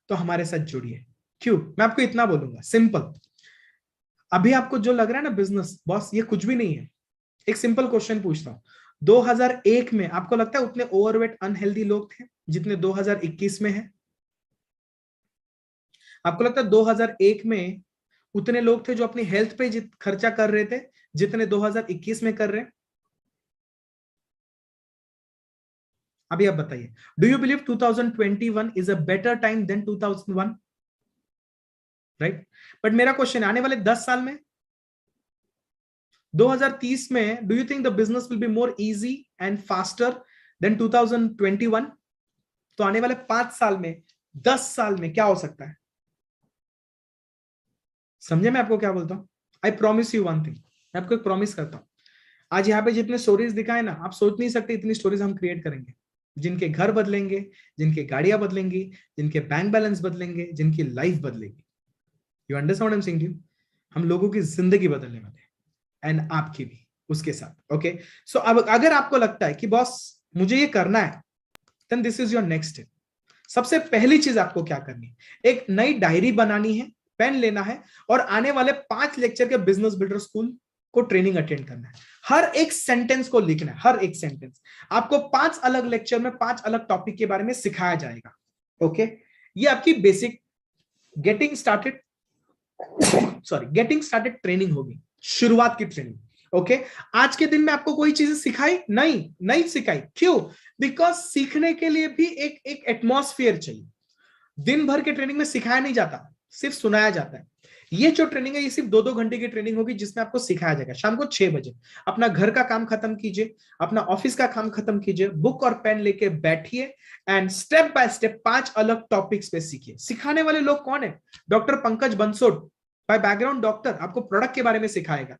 तो हमारे साथ जुड़िए। क्यों? मैं आपको इतना बोलूंगा, सिंपल। अभी आपको जो लग रहा है ना बिजनेस बॉस, ये कुछ भी नहीं है। एक सिंपल क्वेश्चन पूछता हूं, 2001 में आपको लगता है उतने ओवरवेट अनहेल्दी लोग थे जितने 2021 में हैं? आपको लगता है 2001 में उतने लोग थे जो अपनी हेल्थ पे खर्चा कर रहे थे जितने 2021 में कर रहे हैं? अभी आप बताइए, do you believe 2021 is a better time than 2001? Right? But मेरा क्वेश्चन है, आने वाले 10 साल में, 2030 में, do you think the business will be more easy and faster than 2021? तो आने वाले 5 साल में, 10 साल में क्या हो सकता है? समझे मैं आपको क्या बोलता हूं? I promise you one thing, मैं आपको एक प्रॉमिस करता हूं। आज यहाँ पे जितने स्टोरीज दिखाए ना, आप सोच नहीं सकते इतनी स्टोरीज हम क्रिएट करेंगे, जिनके घर बदलेंगे, जिनके गाड़ियां बदलेंगी, जिनके बैंक बैलेंस बदलेंगे, जिनकी लाइफ बदलेगी। You understand what I am saying to you? हम लोगों की जिंदगी बदलने वाले हैं, एंड आपकी भी उसके साथ। ओके, सो अब अगर आपको लगता है कि बॉस मुझे ये करना है, then this is your next step. सबसे पहली चीज आपको क्या करनी है, एक नई डायरी बनानी है, पेन लेना है, और आने वाले 5 लेक्चर के बिजनेस बिल्डर स्कूल को ट्रेनिंग अटेंड करना है। हर एक सेंटेंस को लिखना है, हर एक सेंटेंस आपको 5 अलग लेक्चर में 5 अलग टॉपिक के बारे में सिखाया जाएगा। ओके, ये आपकी बेसिक गेटिंग स्टार्टेड ट्रेनिंग होगी, शुरुआत की ट्रेनिंग। ओके, आज के दिन में आपको कोई चीज सिखाई नहीं सिखाई। क्यों? बिकॉज सीखने के लिए भी एक एटमॉस्फेयर चाहिए। दिन भर के ट्रेनिंग में सिखाया नहीं जाता, सिर्फ सुनाया जाता है। ये जो ट्रेनिंग है, ये सिर्फ 2-2 घंटे की ट्रेनिंग होगी जिसमें आपको सिखाया जाएगा। शाम को 6 बजे अपना घर का काम खत्म कीजिए, अपना ऑफिस का काम खत्म कीजिए, बुक और पेन लेके बैठिए एंड स्टेप बाय स्टेप 5 अलग टॉपिक्स पे सीखिए। सिखाने वाले लोग कौन है? Doctor Pankaj Bansod, by background doctor, आपको प्रोडक्ट के बारे में सिखाएगा।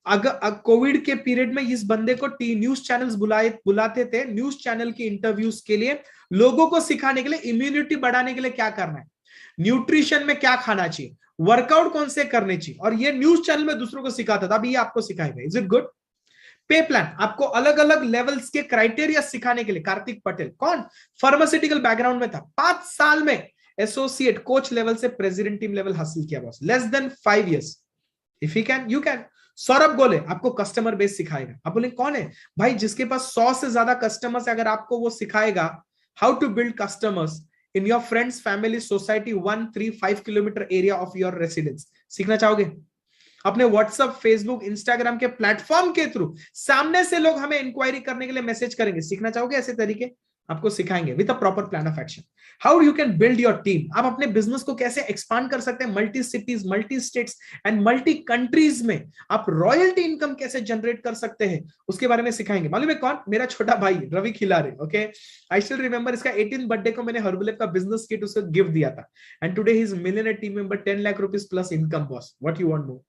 अगर कोविड के पीरियड में इस बंदे को न्यूज चैनल्स बुलाते थे न्यूज चैनल की इंटरव्यूज के लिए, लोगों को सिखाने के लिए, इम्यूनिटी बढ़ाने के लिए क्या करना है, न्यूट्रिशन में क्या खाना चाहिए, वर्कआउट कौन से करने चाहिए, और ये न्यूज चैनल में दूसरों को सिखाता था। अभी ये आपको सिखाएगा। Is it good? पे प्लान, आपको अलग अलग लेवल्स के क्राइटेरिया सिखाने के लिए। कार्तिक पटेल कौन? फार्मास्यूटिकल बैकग्राउंड में था, 5 साल में एसोसिएट कोच लेवल से प्रेसिडेंट टीम लेवल हासिल किया boss, less than 5 years। If you can, you can. Saurabh गोले आपको कस्टमर बेस सिखाएगा। आप बोले कौन है भाई? जिसके पास 100 से ज्यादा कस्टमर्स, अगर आपको वो सिखाएगा how to build customers in your friends, family, society, 1, 3, 5 kilometre area of your residence, सीखना चाहोगे? अपने व्हाट्सएप, फेसबुक, इंस्टाग्राम के प्लेटफॉर्म के थ्रू सामने से लोग हमें इंक्वायरी करने के लिए मैसेज करेंगे, सीखना चाहोगे? ऐसे तरीके आपको सिखाएंगे with a proper plan of action. How you can build your team, आप अपने बिजनेस को कैसे एक्सपांड कर सकते हैं multi cities, multi states and multi countries में। आप रॉयल्टी इनकम कैसे जनरेट कर सकते हैं, उसके बारे में सिखाएंगे। मालूम है कौन? मेरा छोटा भाई Ravi Khilare. Okay, I still remember, इसका 18th बर्थडे को मैंने हर्बलैब का बिजनेस किट उसको गिफ्ट दिया था, and today he is millionaire team member, 10 lakh rupees plus income boss. What you want more?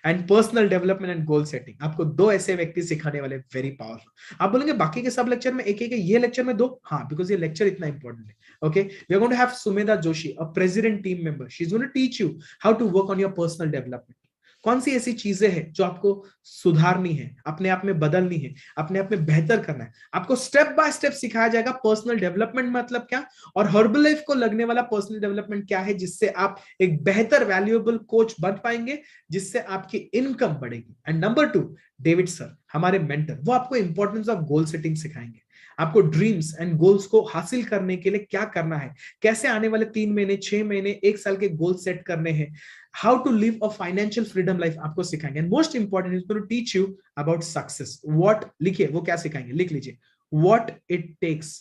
And personal development and goal setting, आपको 2 ऐसे व्यक्ति सिखाने वाले, वेरी पावरफुल। आप बोलेंगे बाकी के सब लेक्चर में एक एक, ये लेक्चर में 2? हाँ, बिकॉज ये लेक्चर इतना इंपॉर्टेंट है। Okay, we are going to have Sumedha Joshi, a president team member. She is going to teach you how to work on your personal development. कौन सी ऐसी चीजें हैं जो आपको सुधारनी है, अपने आप में बदलनी है, अपने आप में बेहतर करना है, आपको स्टेप बाय स्टेप सिखाया जाएगा। पर्सनल डेवलपमेंट मतलब क्या, और हर्बल लाइफ को लगने वाला पर्सनल डेवलपमेंट क्या है, जिससे आप एक बेहतर वैल्यूएबल कोच बन पाएंगे, जिससे आपकी इनकम बढ़ेगी। एंड नंबर 2, डेविड सर हमारे मेंटर, वो आपको इंपॉर्टेंस ऑफ गोल सेटिंग सिखाएंगे। आपको ड्रीम्स एंड गोल्स को हासिल करने के लिए क्या करना है, कैसे आने वाले 3 महीने, 6 महीने, 1 साल के गोल सेट करने हैं, how to live a financial freedom life आपको सिखाएंगे। And most important is to teach you about success. What, लिखिए वो क्या सिखाएंगे, लिख लीजिए, what it takes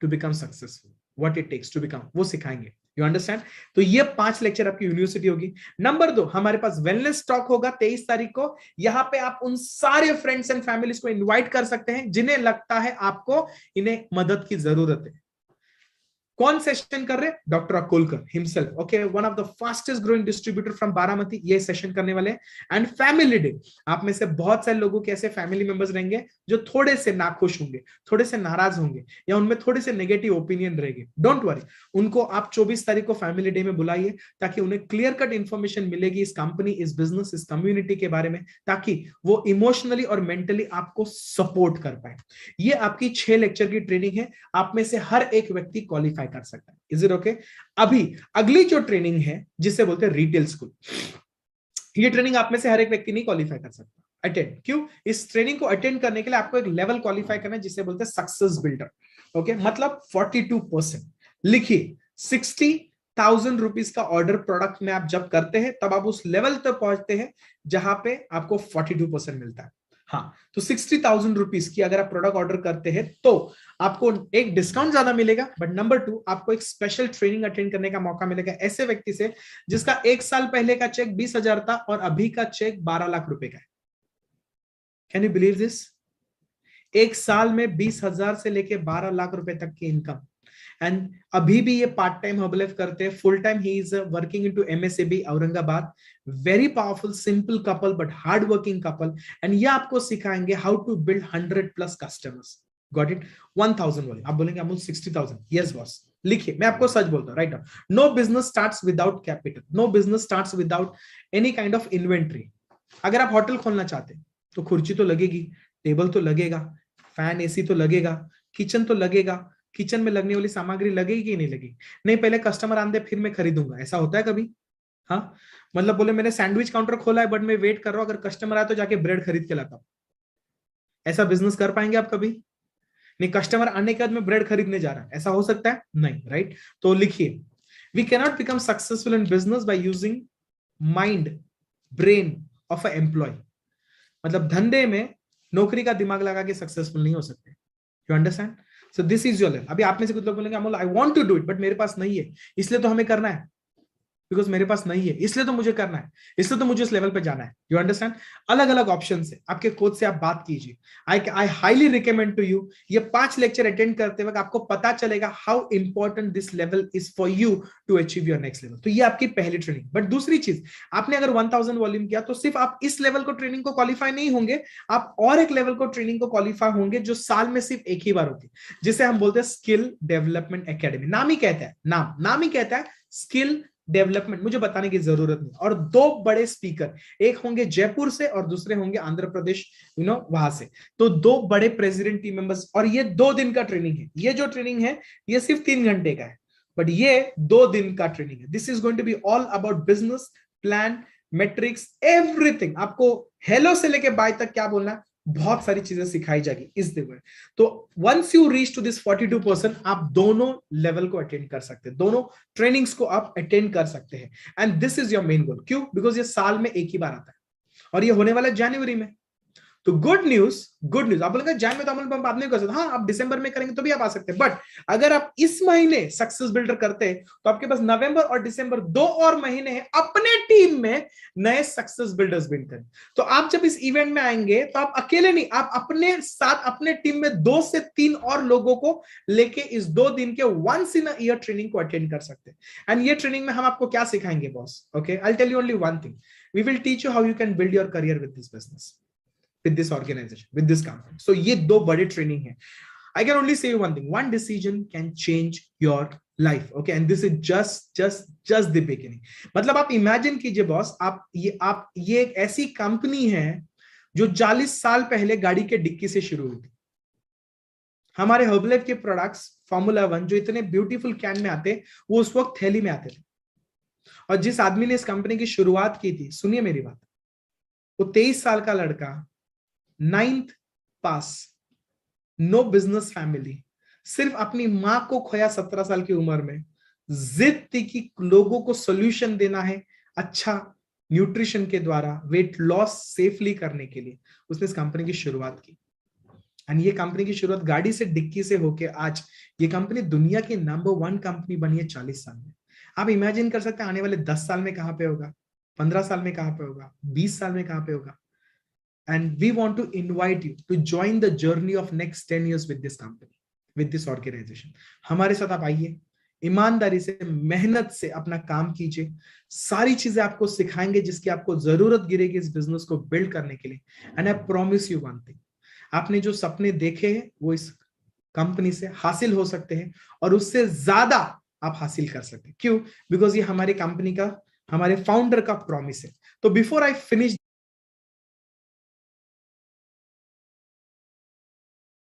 to become successful, what it takes to become, वो सिखाएंगे। You understand? तो ये 5 लेक्चर आपकी यूनिवर्सिटी होगी। नंबर 2, हमारे पास वेलनेस टॉक होगा 23 तारीख को। यहां पे आप उन सारे फ्रेंड्स एंड फैमिलीज को इनवाइट कर सकते हैं जिन्हें लगता है आपको इन्हें मदद की जरूरत है। कौन सेशन कर रहे हैं? Doctor Akolkar himself, okay, one of the fastest growing distributor from Baramati, ये सेशन करने वाले हैं। एंड फैमिली डे, आप में से बहुत सारे लोगों के ऐसे फैमिली मेंबर्स रहेंगे जो थोड़े से नाखुश होंगे, थोड़े से नाराज होंगे, या उनमें थोड़े से नेगेटिव ओपिनियन रहेंगे। डोंट वरी, उनको आप 24 तारीख को फैमिली डे में बुलाइए, ताकि उन्हें क्लियर कट इंफॉर्मेशन मिलेगी इस कंपनी, इस बिजनेस, इस कम्युनिटी के बारे में, ताकि वो इमोशनली और मेंटली आपको सपोर्ट कर पाए। ये आपकी 6 लेक्चर की ट्रेनिंग है, आप में से हर एक व्यक्ति क्वालिफाई कर सकता है। Is it okay? अभी अगली जो ट्रेनिंग है जिसे बोलते हैं रिटेल स्कूल, ये ट्रेनिंग आप में से हर एक व्यक्ति नहीं क्वालिफाई कर सकता अटेंड। क्यों? इस ट्रेनिंग को अटेंड करने के लिए आपको एक लेवल क्वालिफाई करना है जिसे बोलते हैं सक्सेस बिल्डर। ओके, मतलब 42%। लिखिए, 60,000 रुपीज का ऑर्डर प्रोडक्ट में आप जब करते हैं तब आप उस लेवल तक पहुंचते हैं जहां पे आपको 42% मिलता है। हाँ, तो 60,000 रुपीज की अगर आप प्रोडक्ट ऑर्डर करते हैं तो आपको एक डिस्काउंट ज्यादा मिलेगा, बट नंबर 2 आपको एक स्पेशल ट्रेनिंग अटेंड करने का मौका मिलेगा ऐसे व्यक्ति से जिसका 1 साल पहले का चेक 20,000 था और अभी का चेक 12 लाख रुपए का है। Can you believe this? 1 साल में 20,000 से लेके 12 लाख रुपए तक की इनकम, एंड अभी भी ये पार्ट टाइम हर्बलाइफ करते हैं, full time he is working into MSAB Aurangabad. Very powerful, simple couple but hard working couple, and ये आपको सिखाएंगे how to build 100+ customers. Got it? 1,000 वाले आप बोलेंगे अमूल 60,000। यस बॉस, लिखिए, मैं आपको सच बोलता हूं, right? No business starts without capital, no business starts without any kind of inventory. अगर आप होटल खोलना चाहते हैं तो खुर्ची तो लगेगी, टेबल तो लगेगा, फैन AC तो लगेगा, किचन तो लगेगा, किचन में लगने वाली सामग्री लगेगी कि नहीं लगेगी? नहीं, पहले कस्टमर आने दे फिर मैं खरीदूंगा, ऐसा होता है कभी? हाँ, मतलब बोले मैंने सैंडविच काउंटर खोला है बट मैं वेट कर रहा हूं, अगर कस्टमर आए तो जाके ब्रेड खरीद के लाता हूं। ऐसा बिजनेस कर पाएंगे आप कभी? नहीं, कस्टमर आने के बाद मैं ब्रेड खरीदने जा रहा है, ऐसा हो सकता है? नहीं, राइट? तो लिखिए, we can not become successful in business by using mind brain of a employ. मतलब धंधे में नौकरी का दिमाग लगा के सक्सेसफुल नहीं हो सकते। You understand? So this is your level. अभी आप में से कुछ लोग बोलेंगे Amol I want to do it but मेरे पास नहीं है, इसलिए तो हमें करना है, बिकॉज मेरे पास नहीं है इसलिए तो मुझे करना है, इसलिए तो मुझे इस लेवल पे जाना है। You understand? अलग अलग ऑप्शन है, आपके कोच से आप बात कीजिए। I highly recommend to you, ये 5 लेक्चर अटेंड करते वक्त आपको पता चलेगा how important this level is for you to achieve your next level. तो ये आपकी पहली ट्रेनिंग। बट दूसरी चीज, आपने अगर 1000 वॉल्यूम किया तो सिर्फ आप इस लेवल को ट्रेनिंग को क्वालिफाई नहीं होंगे, आप और एक लेवल को ट्रेनिंग को क्वालिफाई होंगे जो साल में सिर्फ एक ही बार होती है, जिसे हम बोलते हैं स्किल डेवलपमेंट एकेडमी। नाम ही कहता है, नाम ही कहता है स्किल डेवलपमेंट, मुझे बताने की जरूरत नहीं। और 2 बड़े स्पीकर, एक होंगे जयपुर से और दूसरे होंगे आंध्र प्रदेश, वहां से। तो 2 बड़े प्रेसिडेंट टीम मेंबर्स, और ये 2 दिन का ट्रेनिंग है। ये जो ट्रेनिंग है ये सिर्फ 3 घंटे का है, बट ये 2 दिन का ट्रेनिंग है। This is going to be all about business plan, metrics, everything. आपको हेलो से लेके बाय तक क्या बोलना है, बहुत सारी चीजें सिखाई जाएगी इस दिन में। तो once you reach to this 42%, आप दोनों लेवल को अटेंड कर सकते हैं, दोनों ट्रेनिंग्स को आप अटेंड कर सकते हैं। And this is your main goal. क्यों? बिकॉज ये साल में एक ही बार आता है और ये होने वाला है जनवरी में। तो गुड न्यूज आप बोलेंगे जैन में तो अमल बात नहीं कर सकते। हाँ, आप दिसंबर में करेंगे तो भी आप आ सकते हैं, बट अगर आप इस महीने सक्सेस बिल्डर करते हैं तो आपके पास नवंबर और दिसंबर 2 और महीने हैं अपने टीम में नए सक्सेस बिल्डर्स बिल्ड करें। तो आप जब इस इवेंट में आएंगे तो आप अकेले नहीं, आप अपने साथ अपने टीम में 2 से 3 और लोगों को लेके इस 2 दिन के once in a year training को अटेंड कर सकते हैं। एंड ये ट्रेनिंग में हम आपको क्या सिखाएंगे boss? Okay, I tell you only one thing, we will teach you how you can build your career with this business, with this organization, with this company. So ये 2 बड़े ट्रेनिंग है। I can only say one thing, one decision can change your life, okay, and this is just the beginning. मतलब आप imagine कीजिए boss, आप ये एक ऐसी कंपनी है जो 40 साल पहले गाड़ी के डिक्की से शुरू हुई थी। हमारे हर्बलाइफ के प्रोडक्ट्स फॉर्मूला 1 जो इतने ब्यूटीफुल कैन में आते, वो उस वक्त थैली में आते थे। और जिस आदमी ने इस कंपनी की शुरुआत की थी, सुनिए मेरी बात, वो 23 साल का लड़का, 9th पास, नो बिजनेस फैमिली, सिर्फ अपनी मां को खोया 17 साल की उम्र में, जिद थी कि लोगों को सॉल्यूशन देना है अच्छा न्यूट्रिशन के द्वारा, वेट लॉस सेफली करने के लिए उसने इस कंपनी की शुरुआत की। एंड ये कंपनी की शुरुआत गाड़ी से डिक्की से होके आज ये कंपनी दुनिया की नंबर 1 कंपनी बनी है 40 साल में। आप इमेजिन कर सकते हैं आने वाले 10 साल में कहां पे होगा, 15 साल में कहां पे होगा, 20 साल में कहां पे होगा। And we want to invite you to join the journey of next 10 years with this company, with this organization. हमारे साथ आप आइए, ईमानदारी से, मेहनत से अपना काम कीजिए। सारी चीजें आपको सिखाएंगे जिसकी आपको जरूरत गिरेगी इस बिजनेस को बिल्ड करने के लिए। And I promise you one thing, आपने जो सपने देखे हैं वो इस कंपनी से हासिल हो सकते हैं और उससे ज्यादा आप हासिल कर सकते हैं। क्यों? बिकॉज ये हमारी कंपनी का, हमारे फाउंडर का प्रॉमिस है। तो बिफोर आई फिनिश